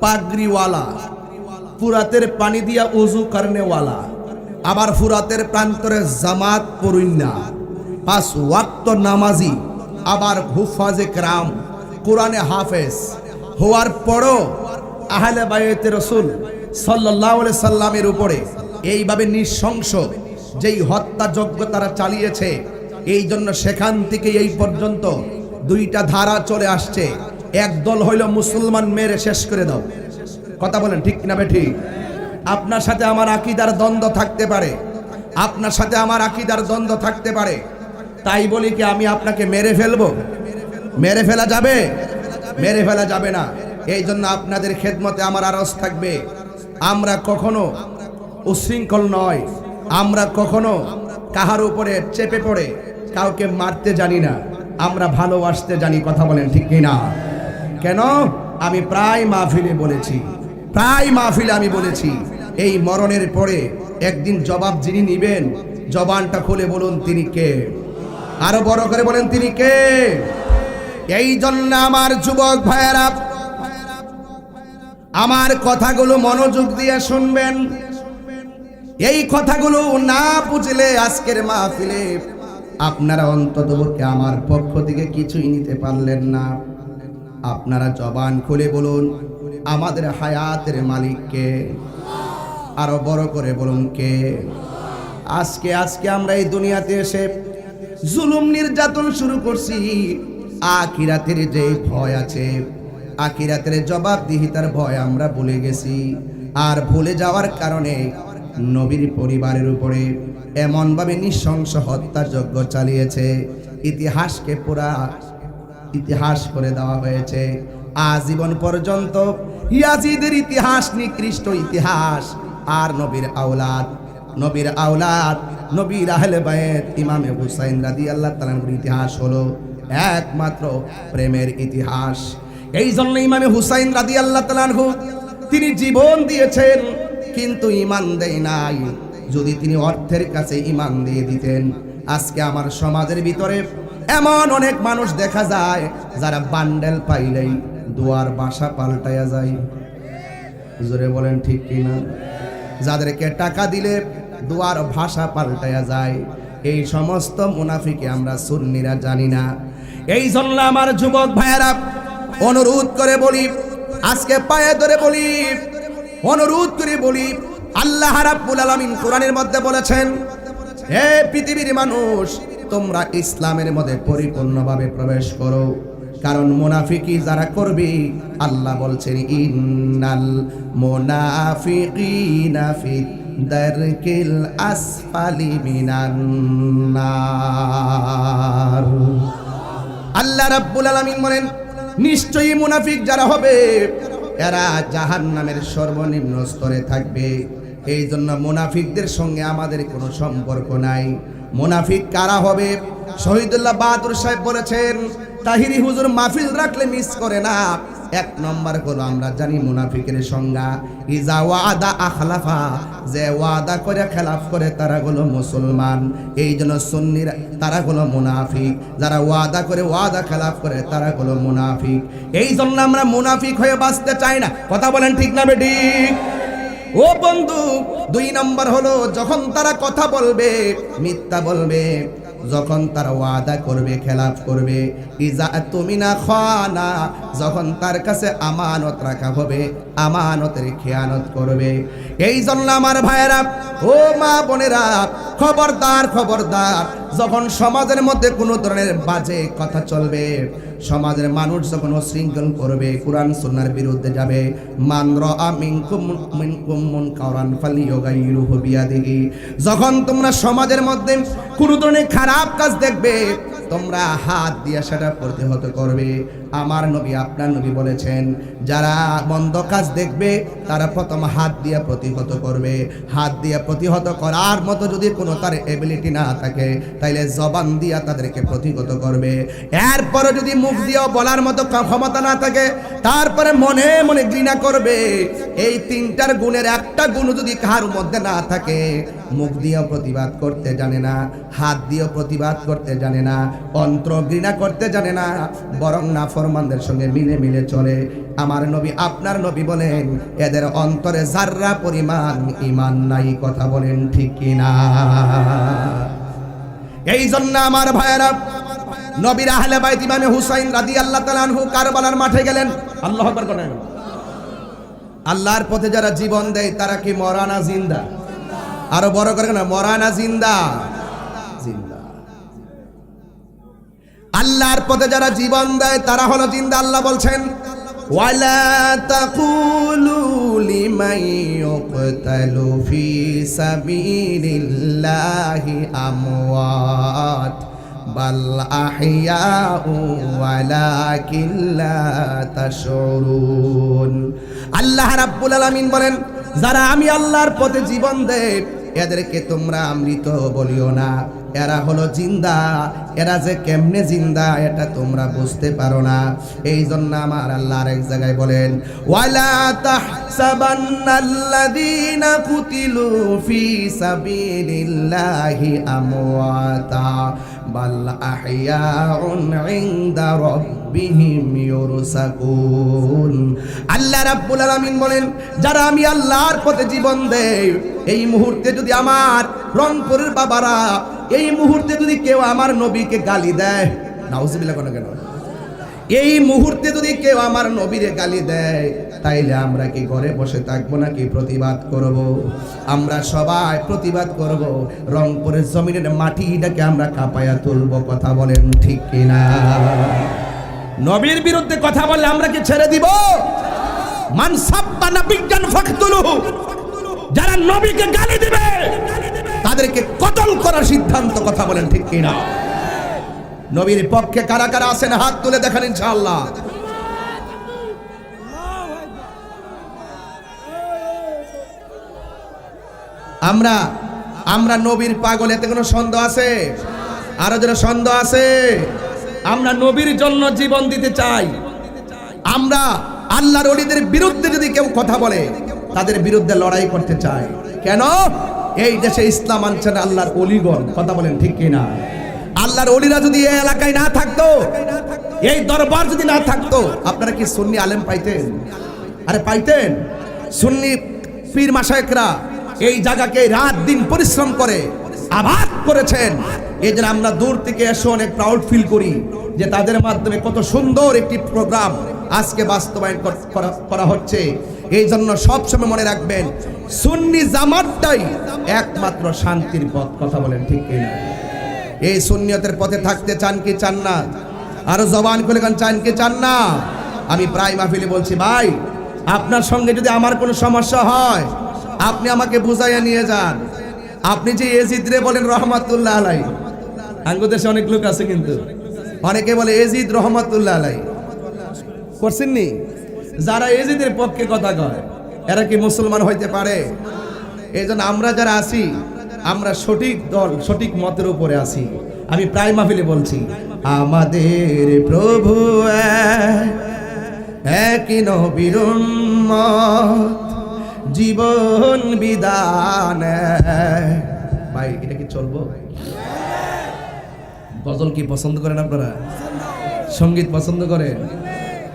পাগড়িওয়ালা, ফুরাতের পানি দিয়া উজু করনেওয়ালা, আবার ফুরাতের প্রান্তরে জামাত পড়ুইনা, 5 ওয়াক্ত নামাজি, আবার হুফাজে কেরাম, কোরআনে হাফেজ হওয়ার পরও আহলে বায়তে রাসূল সাল্লাল্লাহু আলাইহি সাল্লামের উপরে এইভাবে নৃশংস যেই হত্যাযজ্ঞ তারা চালিয়েছে, এই জন্য সেখান থেকে এই পর্যন্ত 2টা ধারা চলে আসছে। এক দল হইল মুসলমান মেরে শেষ করে দাও। কথা বলেন ঠিক না বেঠিক? আপনার সাথে আমার আকীদার দ্বন্দ্ব থাকতে পারে, আপনার সাথে আমার আকীদার দ্বন্দ্ব থাকতে পারে, তাই বলি কি আমি আপনাকে মেরে ফেলবো? মেরে ফেলা যাবে? মেরে ফেলা যাবে না। এই জন্য আপনাদের খেদমতে আমার আরজ থাকবে, আমরা কখনো উশৃঙ্খল নয়, আমরা কখনো কাহার উপরে চেপে পড়ে কাউকে মারতে জানি না, আমরা ভালোবাসতে জানি। কথা বলেন ঠিক কিনা? কেন? আমি প্রায় মাহফিলে বলেছি, প্রায় মাহফিলে আমি বলেছি, এই মরণের পরে একদিন জবাব যিনি নিবেন, জবানটা খুলে বলুন তিনি কে? আরো বড় করে বলেন তিনি কে? এই জন্য আমার যুবক ভাইয়েরা, আমার কথাগুলো মনোযোগ দিয়ে শুনবেন। এই কথাগুলো না বুঝলে আজকের মাহফিলে আপনারা অন্ততপক্ষে আমার পক্ষ থেকে কিছুই নিতে পারলেন না। আপনারা জবান খুলে বলুন আমাদের হায়াতের মালিক কে? আরো বড় করে বলুন কে? আজকে আমরা এই দুনিয়াতে এসে জুলুম নির্যাতন শুরু করছি। আখিরাতের যে ভয় আছে, আখিরাতের জবাবদিহিতার ভয় আমরা ভুলে গেছি। আর ভুলে যাওয়ার কারণে নবীর পরিবারের উপরে এমনভাবে নৃশংস হত্যাযজ্ঞ চালিয়েছে, ইতিহাসকে পুরা ইতিহাস করে দেওয়া হয়েছে। আজীবন পর্যন্ত ইয়াজিদের ইতিহাস নিকৃষ্ট ইতিহাস। আর নবীর আওলাদ নবীর আহলে বায়ত ইমামে হুসাইন রাদিয়াল্লাহু তাআলার ইতিহাস হলো একমাত্র প্রেমের ইতিহাস। এই জন্য ইমামে হুসাইন রাদিয়াল্লাহু তাআলা তিনি জীবন দিয়েছেন কিন্তু ঈমান দেয় নাই। যদি তিনি অর্থের কাছে ঈমান দিয়ে দিতেন, আজকে আমার সমাজের ভিতরে এমন অনেক মানুষ দেখা যায় যারা বান্ডেল পাইলেই দুয়ার বাসা পাল্টায়া যায়। জোরে বলেন ঠিক কিনা? যাদেরকে টাকা দিলে দুয়ার ভাষা পাল্টায়া যায়। এই সমস্ত মুনাফিকে আমরা সুন্নিরা জানি না। এই জন্য আমার যুবক ভাইয়েরা অনুরোধ করে বলি, আজকে পায়ে ধরে বলি, অনুরোধ করে বলি, আল্লাহ রাব্বুল আলামিন কোরআনের মধ্যে বলেছেন, হে পৃথিবীর মানুষ, তোমরা ইসলামের মধ্যে পরিপূর্ণভাবে প্রবেশ করো। কারণ মুনাফিকি যারা করবে, আল্লাহ বলছেন ইন্নাল মুনাফিকিনা ফি দারকিল আসফালি মিনান নার। আল্লাহ রাব্বুল আলামিন বলেন, নিশ্চয়ই মুনাফিক যারা হবে এরা জাহান্নামের সর্বনিম্ন স্তরে থাকবে। এই জন্য মুনাফিকদের সঙ্গে আমাদের কোনো সম্পর্ক নাই। মুনাফিক কারা হবে? শহীদুল্লাহ বাহাদুর সাহেব বলেছেন, তাহিরি হুজুর মাহফিল রাখলে মিস করে না। 1 নম্বর হলো আমরা জানি মুনাফিকের সংজ্ঞা, ইজা ওয়াদা আখলাফা, যে ওয়াদা করে খেলাফ করে তারা হলো মুসলমান। এই জন্য সুন্নিরা তারা হলো মুনাফিক, যারা ওয়াদা করে ওয়াদা খেলাফ করে তারা হলো মুনাফিক। এই জন্য আমরা মুনাফিক হয়ে বাঁচতে চাই না। কথা বলেন ঠিক না বেঠিক? ও বন্ধু, 2 নম্বর হলো যখন তারা কথা বলবে মিথ্যা বলবে, যখন তারা ওয়াদা করবে খেলাফ করবে। ইজা তুমিনা খানা, যখন তার কাছে আমানত রাখা হবে আমানতের খেয়ানত করবে। এই জন্য আমার ভাইয়েরা, ও মা বোনেরা, খবরদার খবরদার, যখন সমাজের মধ্যে কোনো ধরনের বাজে কথা চলবে, সমাজের মানুষ যখন অশৃঙ্খল করবে, কোরআন সুন্নাহর বিরুদ্ধে যাবে, মান রাআ মিনকুম মুনকারান ফালিয়ুগাইয়িরহু বিয়াদিহি, যখন তোমরা সমাজের মধ্যে কোনো ধরনের খারাপ কাজ দেখবে, তোমরা হাত দিয়ে সেটা প্রতিহত করবে। আমার নবী, আপনার নবী বলেছেন, যারা মন্দ কাজ দেখবে তারা প্রথম হাত দিয়ে প্রতিহত করবে। হাত দিয়ে প্রতিহত করার মতো যদি কোনো তার এবিলিটি না থাকে, তাইলে জবান দিয়া তাদেরকে প্রতিহত করবে। এরপরে যদি মুখ দিয়েও বলার মতো ক্ষমতা না থাকে, তারপরে মনে মনে ঘৃণা করবে। এই তিনটার গুণের একটা গুণ যদি কার মধ্যে না থাকে, মুখ দিয়েও প্রতিবাদ করতে জানে না, হাত দিয়েও প্রতিবাদ করতে জানে না, অন্তর ঘৃণা করতে জানে না, বরং নাফরমানদের সঙ্গে মিলে মিলে চলে, আমার নবী, আপনার নবী বলেন, এদের অন্তরে যাররা পরিমাণ ঈমান নাই। কথা বলেন ঠিক কিনা? এই জন্য আমার ভাইয়েরা, নবীর আহলে বাইত ইমাম হুসাইন রাদিয়াল্লাহু তাআলা আনহু কারবালার মাঠে গেলেন। আল্লাহু আকবার করেন। আল্লাহর পথে যারা জীবন দেয় তারা কি মরা না জিন্দা? আরো বড় করে না, মরা না জিন্দা? জিন্দা। আল্লাহর পথে যারা জীবন দেয় তারা হলো জিন্দা। আল্লাহ বলছেন, ওয়ালা তাকুলু লিমান ইউকতালু ফি সাবিলিল্লাহি আমওয়াত বাল আহইয়াউ ওয়ালাকিন লা তাশউরুন। আল্লাহ রাব্বুল আলামিন বলেন, যারা আমি আল্লাহর পথে জীবন দেয় এদেরকে তোমরা মৃত বলিও না, এরা হলো জিন্দা। এরা যে কেমনে জিন্দা এটা তোমরা বুঝতে পারো না। এই জন্য আমার আল্লাহ আরেক জায়গায় বলেন, ওয়ালা তাহসাবান্নাল্লাযীনা কুতিলু ফি সাবিলিল্লাহি আমওয়াতা বাল আহইয়াউন ইনদা রাব্বিহিম ইউরসাকুন। আল্লাহ রাব্বুল আলামিন বলেন, যারা আমি আল্লাহর পথে জীবন দেয়, এই মুহূর্তে যদি আমার রংপুরের বাবারা, এই মুহূর্তে যদি কেউ আমার নবীকে গালি দেয়, নাউজুবিল্লাহ কোন কেন, এই মুহূর্তে যদি কেউ আমার নবীরে গালি দেয়, তাইলে আমরা কি ঘরে বসে থাকবো নাকি প্রতিবাদ করব? আমরা সবাই প্রতিবাদ করব। রংপুরের জমিনের মাটিটাকে আমরা কাঁপায়া তুলব। কথা বলেন ঠিক কিনা? নবীর বিরুদ্ধে কথা বললে আমরা কি ছেড়ে দিব? মান সাব্বা নাবিয়্যান ফাকতুলুহু, যারা নবীকে গালি দিবে তাদেরকে কতল করার সিদ্ধান্ত। কথা বলেন ঠিক কিনা? নবীর পক্ষে কারা কারা আছেন হাত তুলে দেখান ইনশাআল্লাহ। আমরা নবীর পাগল, এতে কোনো সন্দেহ আছে? আরো যারা সন্দেহ আছে, আমরা নবীর জন্য জীবন দিতে চাই। আমরা আল্লাহর ওলিদের বিরুদ্ধে যদি কেউ কথা বলে, তাদের বিরুদ্ধে লড়াই করতে চাই। কেন? এই দেশে ইসলাম আনছেন আল্লাহর ওলিগণ। কথা বলেন ঠিক কিনা? আল্লাহর ওলিরা যদি এই এলাকায় না থাকতো, এই দরবার যদি না থাকতো, আপনারা কি সুন্নি আলেম পাইতেন? আরে পাইতেন। সুন্নি পীর মাশায়েখরা এই জায়গাকে রাত দিন পরিশ্রম করে আবাদ করেছেন। এই জন্য আমরা দূর থেকে এসে অনেক প্রাউড ফিল করি যে তাদের মাধ্যমে কত সুন্দর একটি প্রোগ্রাম আজকে বাস্তবায়ন করা হচ্ছে। এই জন্য সবসময় মনে রাখবেন, সুন্নি জামাতটাই একমাত্র শান্তির পথ। কথা বলেন ঠিক কিনা? এই সুন্নিয়তের পথে থাকতে চান কি চান না? আরো জবান খুলে গান, চান কি চান না? আমি প্রায় মাহফিলে বলছি, ভাই আপনার সঙ্গে যদি আমার কোনো সমস্যা হয়, আপনি আমাকে বুঝাইয়া নিয়ে যান। আপনি যে এজিদ রে বলেন রহমাতুল্লাহ আলাই, আঙ্গুদেশে অনেক লোক আছে কিন্তু অনেকে বলে এজিদ রহমাতুল্লাহ আলাই, করছেননি? যারা এজিদের পক্ষে কথা কয় এরা কি মুসলমান হইতে পারে? এই জন্য আমরা যারা আছি, আমরা সঠিক দল, সঠিক মতের উপরে আছি। আমি প্রায় মাহফিলে বলছি, আমাদের প্রভু একই নবীর উম্মত, জীবন বিধান। ভাই এটা কি চলবো? গজল কি পছন্দ করেন আপনারা? সঙ্গীত পছন্দ করেন?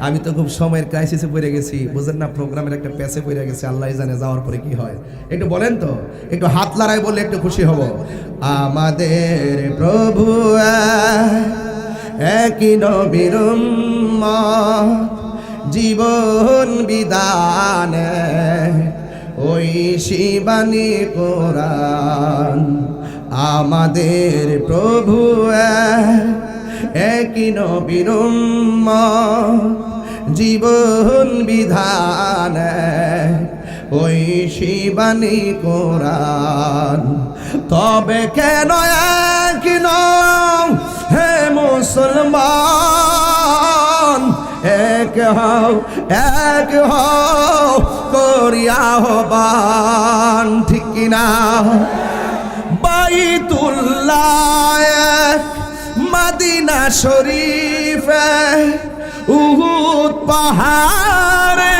আমি তো খুব সময়ের ক্রাইসিসে পড়ে গেছি, বুঝেন না, প্রোগ্রামের একটা প্যাসে পড়ে গেছি। আল্লাহ জানে যাওয়ার পরে কি হয়। একটু বলেন তো, একটু হাত লড়াই বললে একটু খুশি হব। আমাদের প্রভু একই নবীর উম্মত, জীবন বিধান, ওই শিবানী কোরআন। আমাদের প্রভু একই নবীর উম্মত, জীবন বিধান ওই শিবানী কোরআন। তবে কেন এক নও হে মুসলমান, এক হও করিয়া আহ্বান, ঠিক কিনা? বাইতুল্লাহ এক, মদিনা শরীফ এক, উহুদ পাহাড়ে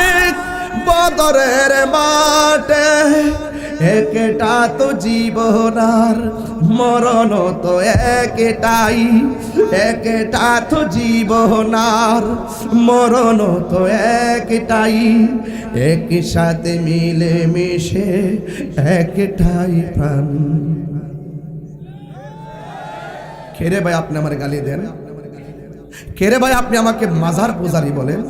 বদরের মাঠে, একটা তো জীবন আর মরণ তো একটাই, একটা তো জীবন আর মরণ তো একটাই, একই সাথে মিলে মিশে একটাই প্রাণ। খেরে ভাই আপনি আমার গালি দেন? খেরে ভাই আপনি আমাকে মাজার পূজারি বলেন?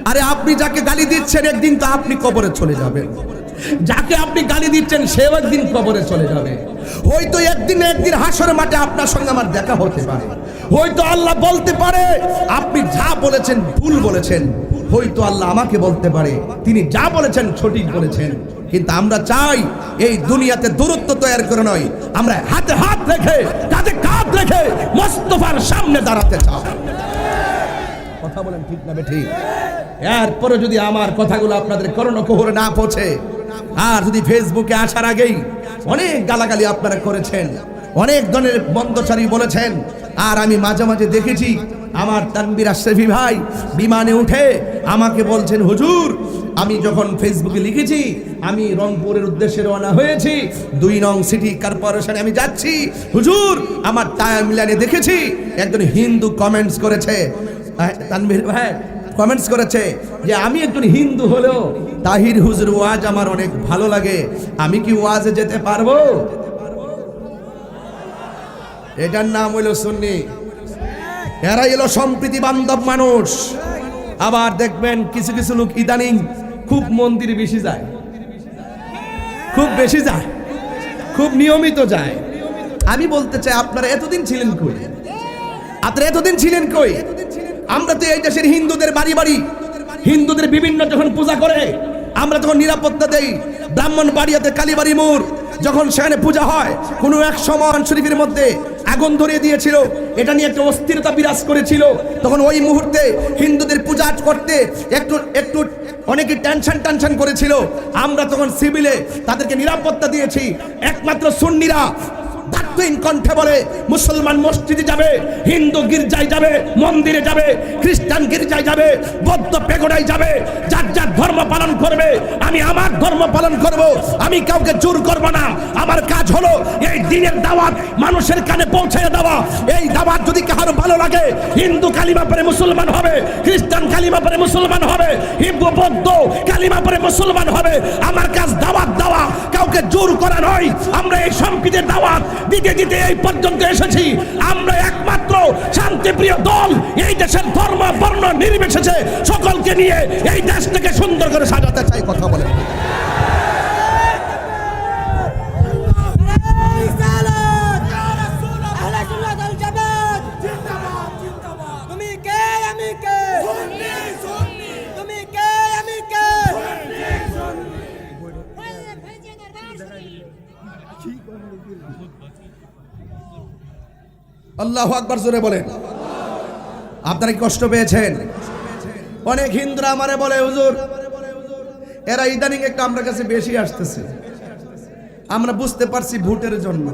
আরে আপনি যাকে গালি দিচ্ছেন একদিন তো আপনি কবরে চলে যাবেন, যাকে আপনি গালি দিচ্ছেন সেও একদিন কবরে চলে যাবে। হয়তো একদিন হাসরের মাঠে আপনার সঙ্গে আমার দেখা হতে পারে, হয়তো আল্লাহ বলতে পারে আপনি যা বলেছেন ভুল বলেছেন, হয়তো আল্লাহ আমাকে বলতে পারে তিনি যা বলেছেন সঠিক বলেছেন। কিন্তু আমরা চাই এই দুনিয়াতে দূরত্ব তৈরি করে নয়, আমরা হাতে হাত রেখে কাঁধে কাঁধ রেখে মোস্তফার সামনে দাঁড়াতে চাই। কথা বলেন ঠিক না ঠিক? এরপরে যদি আমার কথাগুলো আপনাদের কর্ণকুহরে না পৌঁছে, আর যদি ফেসবুকে আসার আগেই অনেক গালাগালি আপনারা করেছেন, অনেক ধরনের বন্দচারী বলেছেন, আর আমি মাঝে মাঝে দেখেছি আমার তানভীর আশরাফি ভাই বিমানে উঠে আমাকে বলছেন, হুজুর আমি যখন ফেসবুকে লিখেছি আমি রংপুরের উদ্দেশ্যে রওনা হয়েছি, 2 নং সিটি কর্পোরেশনে আমি যাচ্ছি, হুজুর আমার টাইমলাইনে দেখেছি একজন হিন্দু কমেন্টস করেছে, তানভীর ভাই কমেন্টস করেছে যে আমি একজন হিন্দু হলেও তাহির হুজুর ওয়াজ আমার অনেক ভালো লাগে, আমি কি ওয়াজে যেতে পারবো? এটার নাম হইল সুন্নি। এরা এলো সম্প্রীতি বান্ধব মানুষ। আবার দেখবেন কিছু কিছু লোক ইদানিং খুব মন্দিরে বেশি যায়, খুব বেশি যায়, খুব নিয়মিত যায়। আমি বলতে চাই আপনারা এতদিন ছিলেন কই? আপনারা এতদিন ছিলেন কই? আমরা তো এই দেশের হিন্দুদের বাড়ি বাড়ি হিন্দুদের বিভিন্ন যখন পূজা করে আমরা তখন নিরাপত্তা দেই। ব্রাহ্মণবাড়িয়াতে কালীবাড়ি মোড় যখন সেখানে পূজা হয়, কোনো এক সময় শরীফের মধ্যে আগুন ধরিয়ে দিয়েছিল, এটা নিয়ে একটা অস্থিরতা বিরাজ করেছিল। তখন ওই মুহূর্তে হিন্দুদের পূজা করতে একটু একটু অনেকে টেনশন করেছিল। আমরা তখন সিভিলে তাদেরকে নিরাপত্তা দিয়েছি। একমাত্র সুন্নিরা দায়িত্বহীন কণ্ঠে বলে মুসলমান মসজিদে যাবে, হিন্দু গির্জায় যাবে, মন্দিরে যাবে, খ্রিস্টান গির্জায় যাবে, বৌদ্ধ পেগোডায় যাবে, যার যার ধর্ম পালন করবে। আমি আমার ধর্ম পালন করব, আমি কাউকে জোর করব না। আমার কাজ হলো এই দ্বীনের দাওয়াত মানুষের কানে পৌঁছে দেওয়া। এই দাওয়াত যদি কারো ভালো লাগে, হিন্দু কালিমা পড়ে মুসলমান হবে, খ্রিস্টান কালিমা পড়ে মুসলমান হবে, হিন্দু বৌদ্ধ কালিমা পড়ে মুসলমান হবে। আমার কাজ দাওয়াত দেওয়া, কাউকে জোর করা নয়। আমরা এই সম্প্রীতির দাওয়াত দিতে দিতে এই পর্যন্ত এসেছি। আমরা একমাত্র শান্তিপ্রিয় দল, এই দেশের ধর্ম বর্ণ নির্বিশেষে সকলকে নিয়ে এই দেশটাকে সুন্দর করে সাজাতে চাই। কথা বলে আল্লাহু আকবার, জোরে বলেন। আপনারা কি কষ্ট পেয়েছেন? অনেক হিন্দুরা আমারে বলে, হুজুর এরা ইদানিং একটু আমার কাছে বেশি আসতেছে। আমরা বুঝতে পারছি ভোটের জন্য।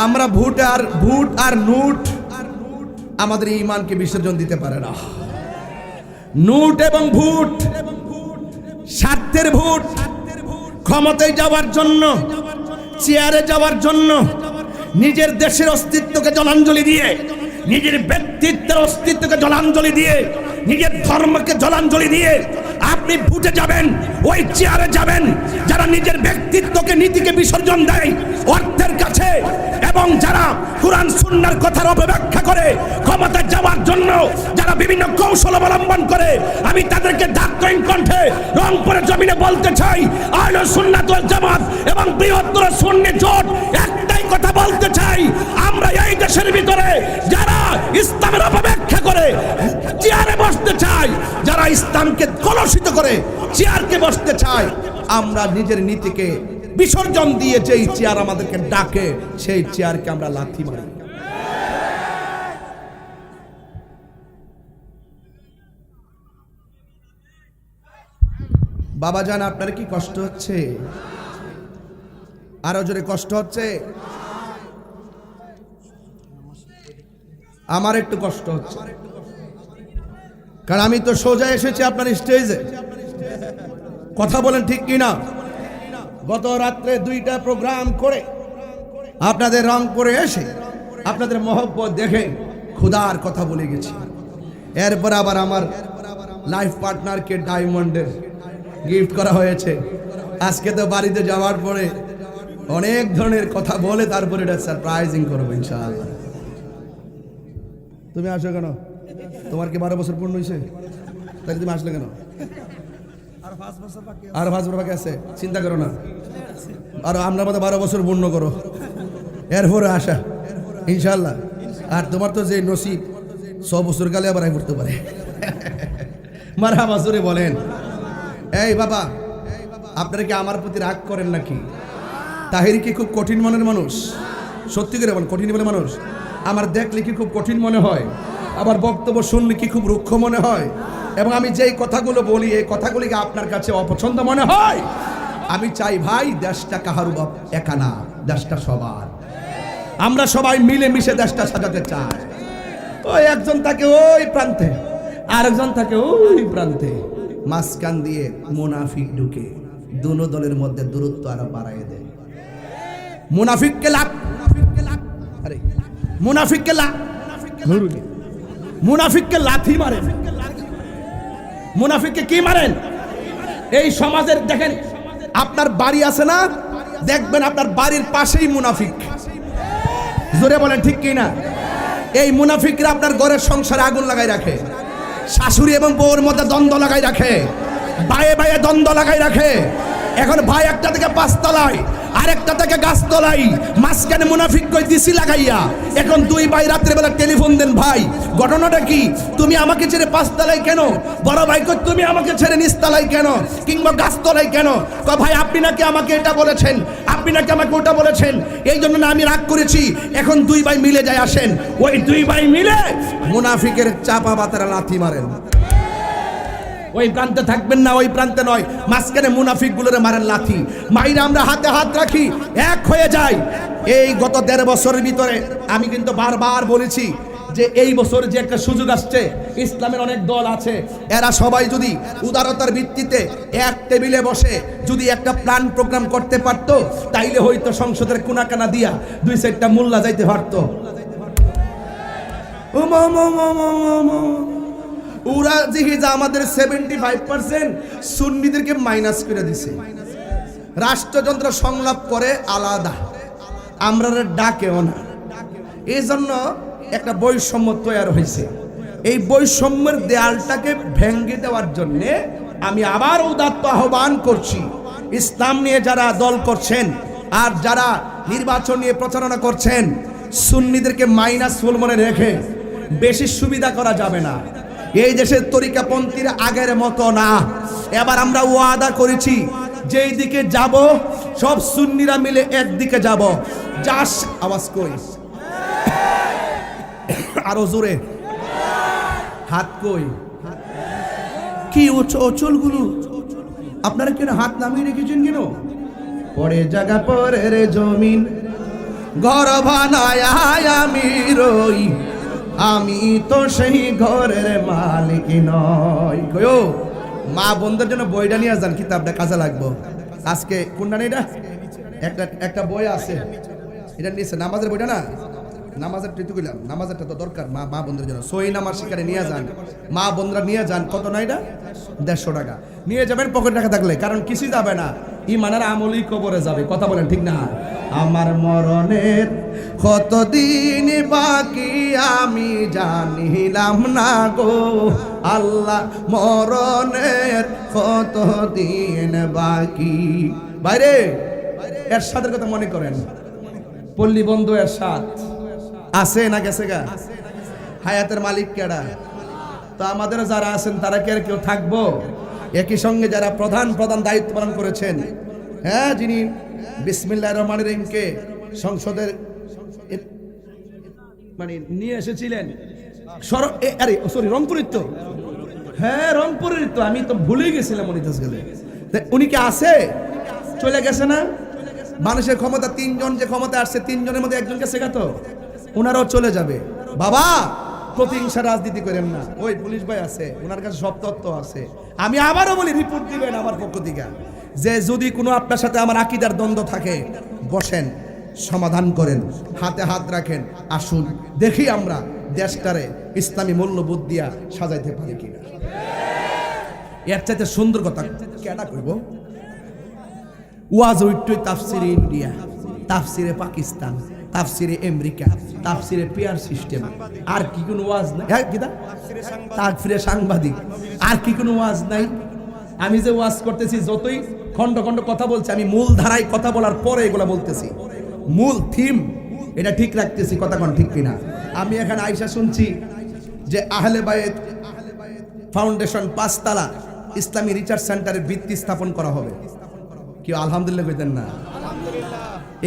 আমরা ভোট আর নোট আমাদের ঈমানকে বিসর্জন দিতে পারে না। নোট এবং ভোট স্বার্থের ভোট, ক্ষমতায় যাওয়ার জন্য, চেয়ারে যাওয়ার জন্য, নিজের দেশের অস্তিত্বকে জলাঞ্জলি দিয়ে, নিজের ব্যক্তিত্বের অস্তিত্বকে জলাঞ্জলি দিয়ে, নিজের ধর্মকে জলাঞ্জলি দিয়ে আপনি ভোটে যাবেন, ওই চেয়ারে যাবেন যারা নিজের ব্যক্তিত্বকে নীতিকে বিসর্জন দেয় অর্থের কাছে, এবং যারা কুরআন সুন্নাহর কথার অপব্যাখ্যা করে ক্ষমতা যাওয়ার জন্য যারা বিভিন্ন কৌশল অবলম্বন করে। আমি তাদেরকে দায়িত্বহীন কণ্ঠে রংপুরের জমিনে বলতে চাই, আহলে সুন্নাত ওয়াল জামাত এবং বৃহত্তর সুন্নি জোট একটাই কথা বলতে চাই, আমরা এই দেশের ভিতরে যারা ইসলামের অপব্যাখ্যা করে চেয়ারে বসতে চাই, যারা ইসলামকে কলুষিত করে চেয়ারকে বসতে চাই, আমরা নিজের নীতিকে বিসর্জন দিয়ে যেই চেয়ার আমাদেরকে ডাকে সেই চেয়ারকে আমরা লাথি মারি। বাবা জান, আপনার কি কষ্ট হচ্ছে? আরো জোরে কষ্ট হচ্ছে? আমার একটু কষ্ট হচ্ছে, কারণ আমি তো সোজা এসেছি আপনার স্টেজে। কথা বলেন ঠিক কিনা? গত রাত্রে 2টা প্রোগ্রাম করে আপনাদের রংপুরে এসে আপনাদের মহব্বত দেখে খুদার কথা বলে গেছি। এরপর আবার আমার লাইফ পার্টনারকে ডায়মন্ডের গিফট করা হয়েছে। আজকে তো বাড়িতে যাওয়ার পরে অনেক ধরনের কথা বলে তারপরে এটা সারপ্রাইজিং করবো ইনশাআল্লাহ। তুমি আসো কেন? তোমার কি 12 বছর পূর্ণ হয়েছে? তাহলে তুমি আসলে কেন? আর 5 বছর বাকি আছে, চিন্তা করো না। আর আমরা মতো 12 বছর পূর্ণ করো, এরপরে আসা ইনশাআল্লাহ। আর তোমার তো যে নসিব 100 বছর কালে আবার আই পড়তে পারে। মারহাবা জোরে বলেন। এই বাবা, আপনারা কি আমার প্রতি রাগ করেন নাকি? তাহির কি খুব কঠিন মনের মানুষ? সত্যি করে বলেন, কঠিন মনের মানুষ? আমার দেখলে কি খুব কঠিন মনে হয়? আবার বক্তব্য শুনলে কি খুব রুক্ষ মনে হয়? এবং আমি যেই কথাগুলো বলি এই কথাগুলিকে আপনার কাছে অপছন্দ মনে হয়? আমি চাই ভাই, দেশটা কাহারু বাপ একা না, দেশটা সবার। আমরা সবাই মিলে মিশে দেশটা সাজাতে চাই। ওই একজন থাকে ওই প্রান্তে, আরেকজন থাকে ওই প্রান্তে, মাঝখান দিয়ে মুনাফিক ঢুকে দুনো দলের মধ্যে দূরত্ব আরো বাড়ায় দেয়। মুনাফিককে লাভ, আরে মুনাফিককে মুনাফিককে লাথি মারেন। মুনাফিককে কি মারেন? এই সমাজের দেখেন, আপনার বাড়ি আছে না, দেখবেন আপনার বাড়ির পাশেই মুনাফিক। জোরে বলেন ঠিক কি না? এই মুনাফিকরা আপনার ঘরের সংসারে আগুন লাগাই রাখে, শাশুড়ি এবং বউর মধ্যে দ্বন্দ্ব লাগাই রাখে, ভাইয়ে ভাইয়ে দ্বন্দ্ব লাগাই রাখে। এখন ভাই একটা থেকে 5 তলায়, আরেকটা থেকে গাছতলায়, মাঝখানে মুনাফিক কই দিছি লাগাইয়া। এখন 2 ভাই রাত্রে বেলা টেলিফোন দেন, ভাই ঘটনাটা কি? তুমি আমাকে ছেড়ে 5 তলায় কেন? বড় ভাই কই তুমি আমাকে ছেড়ে নিচতলায় কেন, কিংবা গাছতলায় কেন? কয় ভাই আপনি নাকি আমাকে এটা বলেছেন, আপনি নাকি আমাকে ওটা বলেছেন, এই জন্য না আমি রাগ করেছি। এখন 2 ভাই মিলে যায়, আসেন ওই 2 ভাই মিলে মুনাফিকের চাপা বাতারা লাথি মারেন। ওই প্রান্তে থাকবেন না, ওই প্রান্তে নয়, মাঝখানে মুনাফিক গুলোরে মারেন লাথি। মাইরা আমরা হাতে হাত রাখি, এক হয়ে যায়। এই গত 1.5 বছরের ভিতরে আমি কিন্তু বারবার বলেছি যে এই বছর যে একটা সুযোগ আসছে, ইসলামের অনেক দল আছে, এরা সবাই যদি উদারতার ভিত্তিতে এক টেবিলে বসে যদি একটা প্ল্যান প্রোগ্রাম করতে পারতো, তাইলে হয়তো সংসদের কোনাকানা দিয়া 2-4টা মোল্লা যাইতে পারতো। ওরা যেহেতু আমাদের 75% সুন্নিদেরকে মাইনাস করে দিছে, রাষ্ট্রযন্ত্র সংলাপ করে আলাদা, আমরা ডাকেও না। এই জন্য একটা বৈষম্য তৈরি হয়েছে। এই বৈষম্যের দেয়ালটাকে ভেঙে দেওয়ার জন্য আমি আবার উদাত্ত আহ্বান করছি, ইসলাম নিয়ে যারা দল করছেন আর যারা নির্বাচন নিয়ে প্রচারণা করছেন, সুন্নিদেরকে মাইনাস ফুল মনে রেখে বেশি সুবিধা করা যাবে না। এই দেশের তরিকাপন্থীর আগের মতো না। এবার আমরা ওয়াদা করেছি, যেই দিকে যাব সব সুন্নিরা মিলে একদিকে যাব। যাস আওয়াজ কই, আরো জোরে, হাত কই, কি অচলগুলো আপনারা কেন হাত নামিয়ে রেখেছেন কেন? পরে জায়গা পরের জমিন ঘর বানায় আমি রই, আমি তো সেই ঘরের মালিক নই। কয়ো মা বন্ধুর জন্য বইটা নিয়ে যান, কিতাবটা কাজে লাগবো। আজকে কোনটা নেই, এটা একটা বই আছে, এটা নিয়েছে নামাজের বইটা না, নামাজের টুকু কইলাম, নামাজেরটা তো দরকার মা বন্ধুর জন্য। সই নামাজ শিকারে নিয়ে যান, মা বন্ধুরা নিয়ে যান। কত না এটা? 150 টাকা নিয়ে যাবেন পকেট টাকা থাকলে, কারণ কিছুই যাবে না, ইমানের আমলই কবরে যাবে। কথা বলেন ঠিক না? আমার মরণের কতদিন বাকি আমি জানিলাম না গো আল্লাহ, মরণের কতদিন বাকি। বাইরে এর সাথে কথা মনে করেন, পল্লী বন্ধু এরশাদ আছে না গেছে গা? হায়াতের মালিক কেডা? তো আমাদের যারা আছেন তারা কি আর কেউ থাকবো? একই সঙ্গে যারা প্রধান দায়িত্ব পালন করেছেন, হ্যাঁ, যিনি বিসমিল্লাহির রহমানির রহিমকে সংসদের মানে নিয়ে এসেছিলেন রংপুরের তো, হ্যাঁ রংপুরের তো, আমি তো ভুলেই গেছিলাম উনি তো গেলে। উনি কি আছে? চলে গেছে না? মানুষের ক্ষমতা, তিনজন যে ক্ষমতা আসছে তিনজনের মধ্যে একজনকে শেখাতো, ওনারাও চলে যাবে। বাবা, প্রতিহিংসা রাজনীতি করেন না। ওই পুলিশ ভাই আছে, ওনার কাছে সব তথ্য আছে। আমি আবারও বলি, রিপোর্ট দিবেন আমার পক্ষ থেকে, যে যদি কোনো আপনার সাথে আমার আকীদার দ্বন্দ্ব থাকে, বসেন, সমাধান করেন, হাতে হাত রাখেন, আসুন দেখি আমরা দেশটারে ইসলামী মূল্যবোধ দিয়া সাজাইতে পারি কিনা। এর চাইতে সুন্দর কথা কেডা কইব? ওয়াজ উইট্টই তাফসিরে ইন্ডিয়া, তাফসিরে পাকিস্তান, তাফসিরে আমেরিকা, তাফসিরে পেয়ার সিস্টেম, আর কি কোনো ওয়াজ নাই? হ্যাঁ কিদা তাফসিরে সাংবাদিক, আর কি কোনো ওয়াজ নাই? আমি যে ওয়াজ করতেছি, যতই খন্ড খন্ড কথা বলছি, আমি মূল ধারায় কথা বলার পরে এগুলা বলতেছি, মূল থিম এটা ঠিক রাখতেছি। কথা কোন ঠিক কিনা? আমি এখানে আইসা শুনছি যে আহলে বায়েত ফাউন্ডেশন 5 তলা ইসলামী রিসার্চ সেন্টারের ভিত্তি স্থাপন করা হবে। কেউ আলহামদুলিল্লাহ কইতেন না?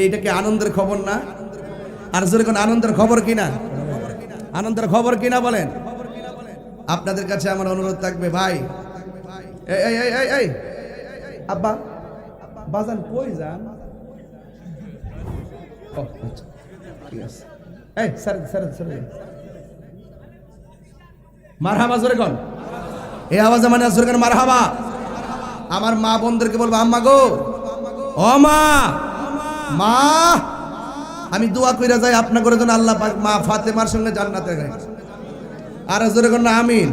এইটা কি আনন্দের খবর না? আর জোরে কোন আনন্দের খবর কিনা? আনন্দের খবর কিনা বলেন? আপনাদের কাছে আমার অনুরোধ থাকবে, ভাই, এই এই এই এই আব্বা বাজান কই যান? ও আচ্ছা, ঠিক আছে। এই স্যার স্যার স্যার মারহাবা, জোরে কোন? এই আওয়াজে মানে জোরে কোন মারহাবা। আমার মা বোনদেরকে বলবো, আম্মা গো, ও মা, মা, আমি দোয়া কইরা যাই আপনার করে যেন আল্লাহ পাক মা ফাতেমার সঙ্গে জান্নাতে যায়। আর জোরে কোন না আমিন।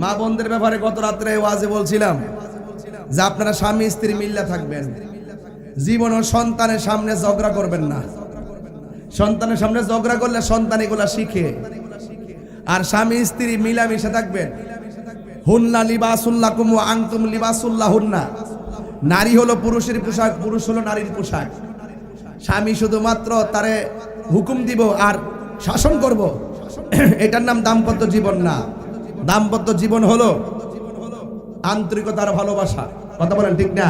মা বোনদের ব্যাপারে গত রাত্রে ওয়াজে বলছিলাম যে আপনারা স্বামী স্ত্রী মিল্লা থাকবেন, জীবন ও সন্তানের সামনে ঝগড়া করবেন না। সন্তানের সামনে ঝগড়া করলে সন্তান এগুলা শিখে। আর স্বামী স্ত্রী মিলামিশে থাকবেন। হুন্না লিবাসুল্লাকুম ওয়া আনতুম লিবাসুল্লাহুন্না। নারী হলো পুরুষের পোশাক, পুরুষ হলো নারীর পোশাক। স্বামী শুধুমাত্র তারে হুকুম দিব আর শাসন করব, এটার নাম দাম্পত্য জীবন না। দাম্পত্য জীবন হলো আন্তরিকতার ভালোবাসা। কথা বলেন ঠিক না?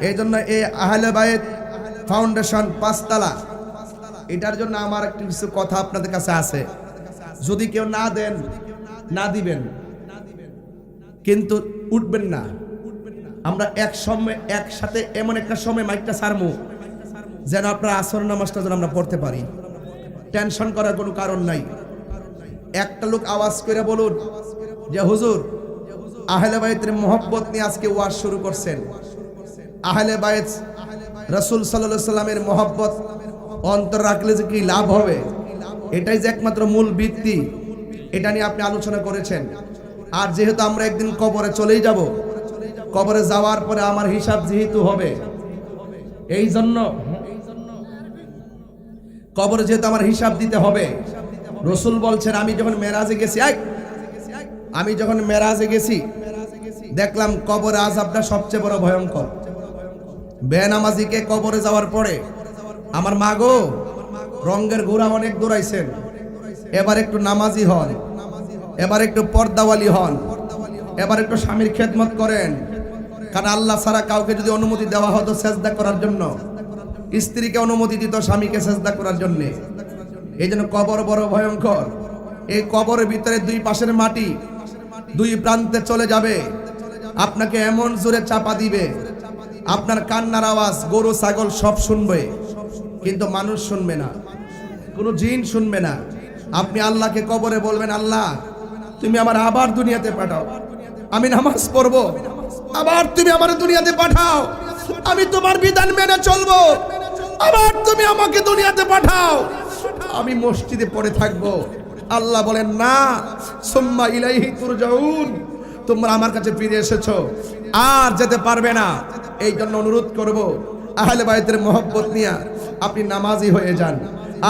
এই জন্য এই আহলে বায়েত ফাউন্ডেশন 5 তলা, এটার জন্য আমার একটু কিছু কথা আপনাদের কাছে আছে। যদি কেউ না দেন, না দিবেন, কিন্তু উঠবেন না। আমরা একসাথে এমন একটা সময় মাইকটা ছাড়মু যেন আপনার আসর নামাজটা যেন আমরা পড়তে পারি। টেনশন করার কোনো কারণ নাই। একটা লোক আওয়াজ করে বলুন যে হুজুর, আহলে বায়েতের মহব্বত নিয়ে আজকে ওয়াজ শুরু করছেন। আহলে বায়েত রাসূল সাল্লাল্লাহু আলাইহি সাল্লামের মহব্বত অন্তর রাখলে যে কি লাভ হবে, এটাই যে একমাত্র মূল ভিত্তি, এটা নিয়ে আপনি আলোচনা করেছেন। আর যেহেতু আমরা একদিন কবরে চলেই যাব, কবরে যাওয়ার পরে আমার হিসাব যেহেতু হবে, এই জন্য কবরে যেহেতু আমার হিসাব দিতে হবে, রাসূল বলছেন, আমি যখন মেরাজে গেছি দেখলাম কবরে আযাবটা সবচেয়ে বড় ভয়ঙ্কর। বেনামাজিকে কবরে যাওয়ার পরে, আমার মা গো, রঙের ঘোড়া অনেক দৌড়াইছেন, এবার একটু নামাজি হন, এবার একটু পর্দাওয়ালি হন, এবার একটু স্বামীর খেদমত করেন। কারণ আল্লাহ ছাড়া কাউকে যদি অনুমতি দেওয়া হতো সেজদা করার জন্য, স্ত্রীকে অনুমতি দিত স্বামীকে সেজদা করার জন্য। এই জন্য কবর বড় ভয়ঙ্কর। এই কবরের ভিতরে দুই পাশের মাটি দুই প্রান্তে চলে যাবে, আপনাকে এমন জোরে চাপা দিবে, আপনার কান্নার আওয়াজ গরু ছাগল সব শুনবে, কিন্তু মানুষ শুনবে না, কোনো জিন শুনবে না। আপনি আল্লাহকে কবরে বলবেন, আল্লাহ তুমি আমার আবার দুনিয়াতে পাঠাও, আমি নামাজ পড়বো, আবার তুমি আমার দুনিয়াতে পাঠাও, আমি তোমার বিধান মেনে চলবো, আবার তুমি আমাকে দুনিয়াতে পাঠাও, আমি মসজিদে পড়ে থাকবো। আল্লাহ বলেন, না, সুম্মা ইলাইহি তুরজাউন, তোমরা আমার কাছে ফিরে এসেছো, আর যেতে পারবে না। এই জন্য অনুরোধ করব, আহলে বায়েতের মহব্বত নিয়ে আপনি নামাজি হয়ে যান।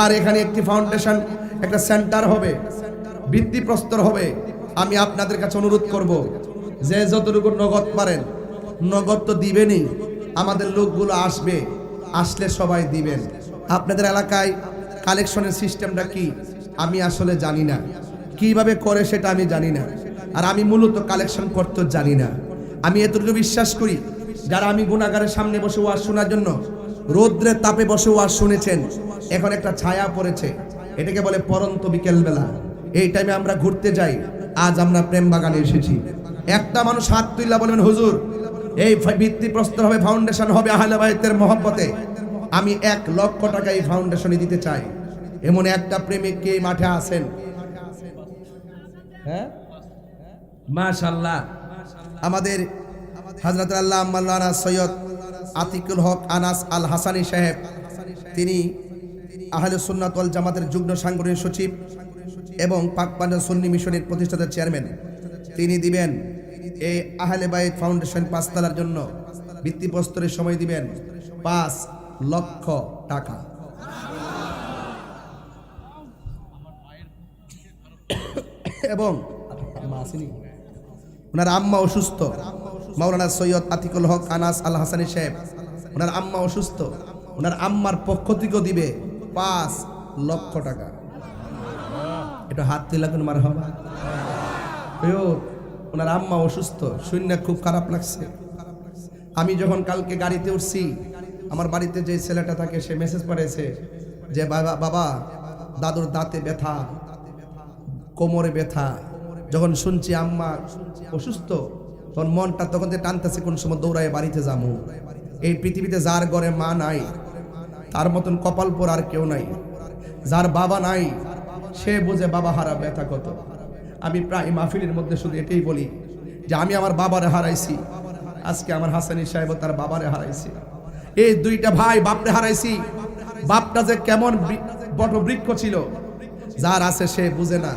আর এখানে একটি ফাউন্ডেশন, একটা সেন্টার হবে, ভিত্তিপ্রস্তর হবে। আমি আপনাদের কাছে অনুরোধ করব, যে যতটুকু নগদ পারেন, নগদ তো দিবেনই, আমাদের লোকগুলো আসবে, আসলে সবাই দিবেন। আপনাদের এলাকায় কালেকশনের সিস্টেমটা কি আমি আসলে জানি না, কিভাবে করে সেটা আমি জানি না। আর আমি মূলত কালেকশন করতে জানি না। আমি এতটুকু বিশ্বাস করি, যারা আমি গুনাহগারের সামনে বসে ওয়াজ শোনার জন্য রৌদ্রের তাপে বসে ওয়াজ শুনেছেন, এখন একটা ছায়া পড়েছে, এটাকে বলে পরন্ত বিকেলবেলা। এই টাইমে আমরা ঘুরতে যাই। আজ আমরা প্রেম বাগানে এসেছি। একটা মানুষ হাত তুললা বলবেন, হুজুর এই ভিত্তিপ্রস্তর হবে, ফাউন্ডেশন হবে আহলে বাইতের মহব্বতে। আমি 1 লক্ষ টাকা এই ফাউন্ডেশনে দিতে চাই। এমন একটা প্রেমিক কে এই মাঠে আছেন? হ্যাঁ, মাশাআল্লাহ। আমাদের হযরত আল্লাহ মাওলানা সৈয়দ আতিকুল হক আনাস আল হাসানী সাহেব, তিনি আহলে সুন্নাত ওয়াল জামাতের যুগ্ম সাংগঠনিক সচিব এবং পাকপাঞ্জাব সুন্নি মিশনের প্রতিষ্ঠাতা চেয়ারম্যান। তিনি দিবেন এই আহলে বাইত ফাউন্ডেশন 5 তলার জন্য ভিত্তিপ্রস্তরের সময় দিবেন 5 লক্ষ টাকা। এবং ওনার আম্মা অসুস্থ, মাওলানা সৈয়দ আতিকুল হক আনাস আল হাসানী সাহেব, ওনার আম্মা অসুস্থ, ওনার আম্মার পক্ষ থেকেও দিবে 5 লক্ষ টাকা। এটা হাত তুলে লাগুন মারহাবা। ওনার আম্মা অসুস্থ, শুনে খুব খারাপ লাগছে। আমি যখন কালকে গাড়িতে উঠছি, আমার বাড়িতে যে ছেলেটা থাকে সে মেসেজ পাঠিয়েছে যে বাবা দাদুর দাঁতে ব্যথা, কোমরে ব্যথা। যখন শুনছি আম্মা অসুস্থ, তখন মনটা তখন টানতেছে কোন সময় দৌড়ায় বাড়িতে যাবো। এই পৃথিবীতে যার ঘরে মা নাই তার মতন কপাল পর আর কেউ নাই। যার বাবা নাই সে বুঝে বাবা হারা ব্যথা কত। আমি প্রায় মাহফিলের মধ্যে শুধু এটাই বলি যে আমি আমার বাবারে হারাইছি, আজকে আমার হাসানী সাহেব তার বাবারে হারাইছি। এই 2টা ভাই বাপরে হারাইছি। বাপটা যে কেমন বট বৃক্ষ ছিল, যার আছে সে বুঝে না,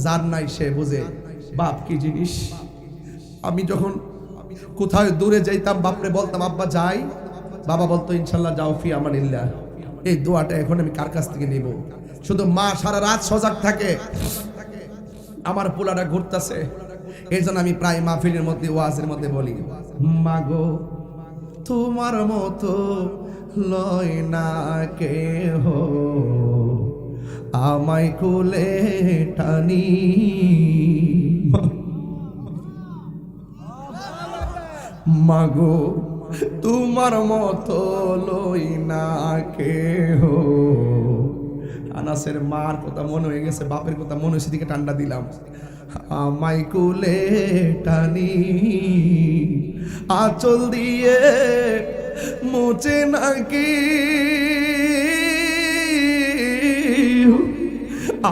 যার নাই সে বুঝে বাপ কি জিনিস। আমি যখন কোথাও দূরে যাইতাম বাপরে বলতাম আব্বা যাই, বাবা বলতো ইনশাল্লাহ যাও ফি আমানিল্লাহ। এই দোয়াটা এখন আমি কার কাছ থেকে নিব? শুধু মা সারা রাত সজাগ থাকে, আমার পোলাটা ঘুরতেছে। এই জন্য আমি প্রায় মাহফিলের মধ্যে ওয়াজের মধ্যে বলি, মা গো তোমার মতো লয় না কেহ, আমায় কোলে টানি। মাগো তোমার মতো লই না কেহ। আনাসের মার কথা মনে হয়ে গেছে, বাপের কথা মনে হয়েছে, দিকে ঠান্ডা দিলাম। আমায় কোলে টানি, আঁচল দিয়ে মোচে নাকি,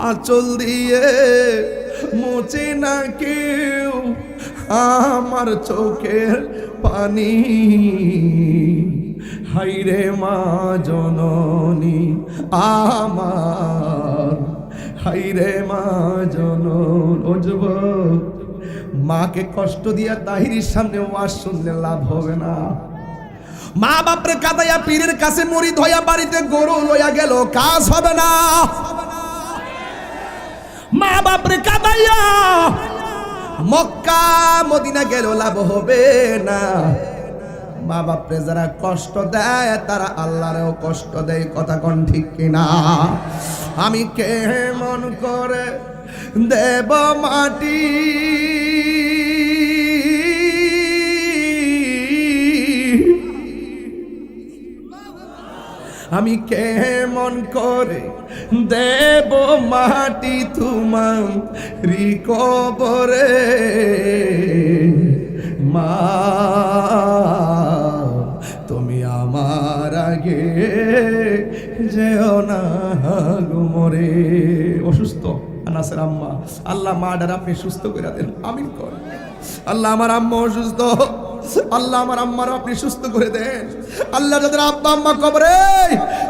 আঁচল দিয়ে মোচে না কেউ আমার চোখের পানি। হাইরে মা জননী আমার, হাইরে মা জনন। ও যুবক, মাকে কষ্ট দিয়া তাহিরির সামনে ওয়াজ শুনলে লাভ হবে না। মা বাপরে কাদাইয়া পীরের কাছে মুরিদ হইয়া বাড়িতে গরু লইয়া গেল, কাজ হবে না। মা বাপরে কাদাইয়া মক্কা মদিনা গেল, লাভ হবে না। মা বাপরে যারা কষ্ট দেয় তারা আল্লাহরেও কষ্ট দেয়, কথা কোন ঠিক কিনা? আমি কেমন করে দেব মাটি, আমি কেমন করে দেব মাটি তোমার কবরে। মা তুমি আমার আগে যেও না গুমরে। অসুস্থ আনাসের আম্মা, আল্লাহ মা ডার আপনি সুস্থ করে দেন, আমিন কর। আল্লাহ আমার আম্মা অসুস্থ, আল্লাহ আমার আম্মার আপনি সুস্থ করে দেন। আল্লাহ যাদের আব্বা আম্মা কবরে,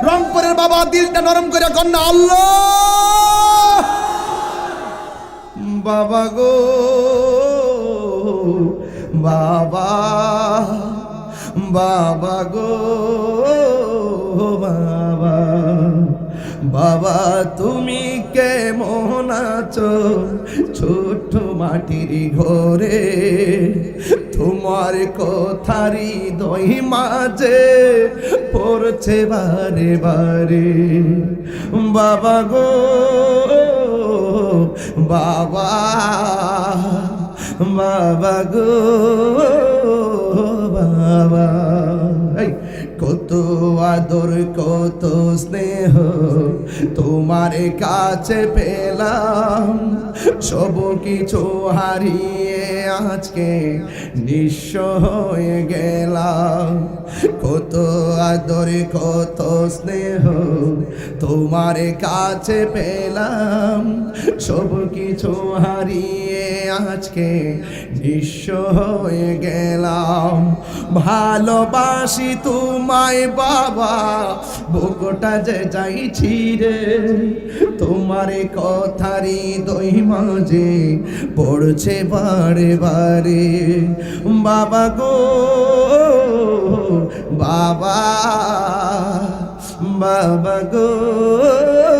রংপুরের বাবা দিলটা নরম করে কন্যা আল্লাহ। বাবা গো বাবা, বাবা গো বাবা, বাবা তুমি কেমন আছো ছোট্ট মাটির ঘরে? তোমার কথারি দই মাঝে পড়ছে বারে বারে বাবা গো বাবা বাবা গো বাবা এই কত আদর কত স্নেহ তোমার কাছে পেলাম সব কিছু হারিয়ে আজকে নিঃস্ব হয়ে গেলাম কত আদর কত স্নেহ তোমার কাছে পেলাম সব কিছু হারিয়ে আজকে নিঃস্ব হয়ে গেলাম ভালোবাসি তোমায় বাবা বুকটা যে যাইছি রে তোমার কথারি দই মাঝে পড়ছে বারে বারে বাবা গো বাবা বাবা গো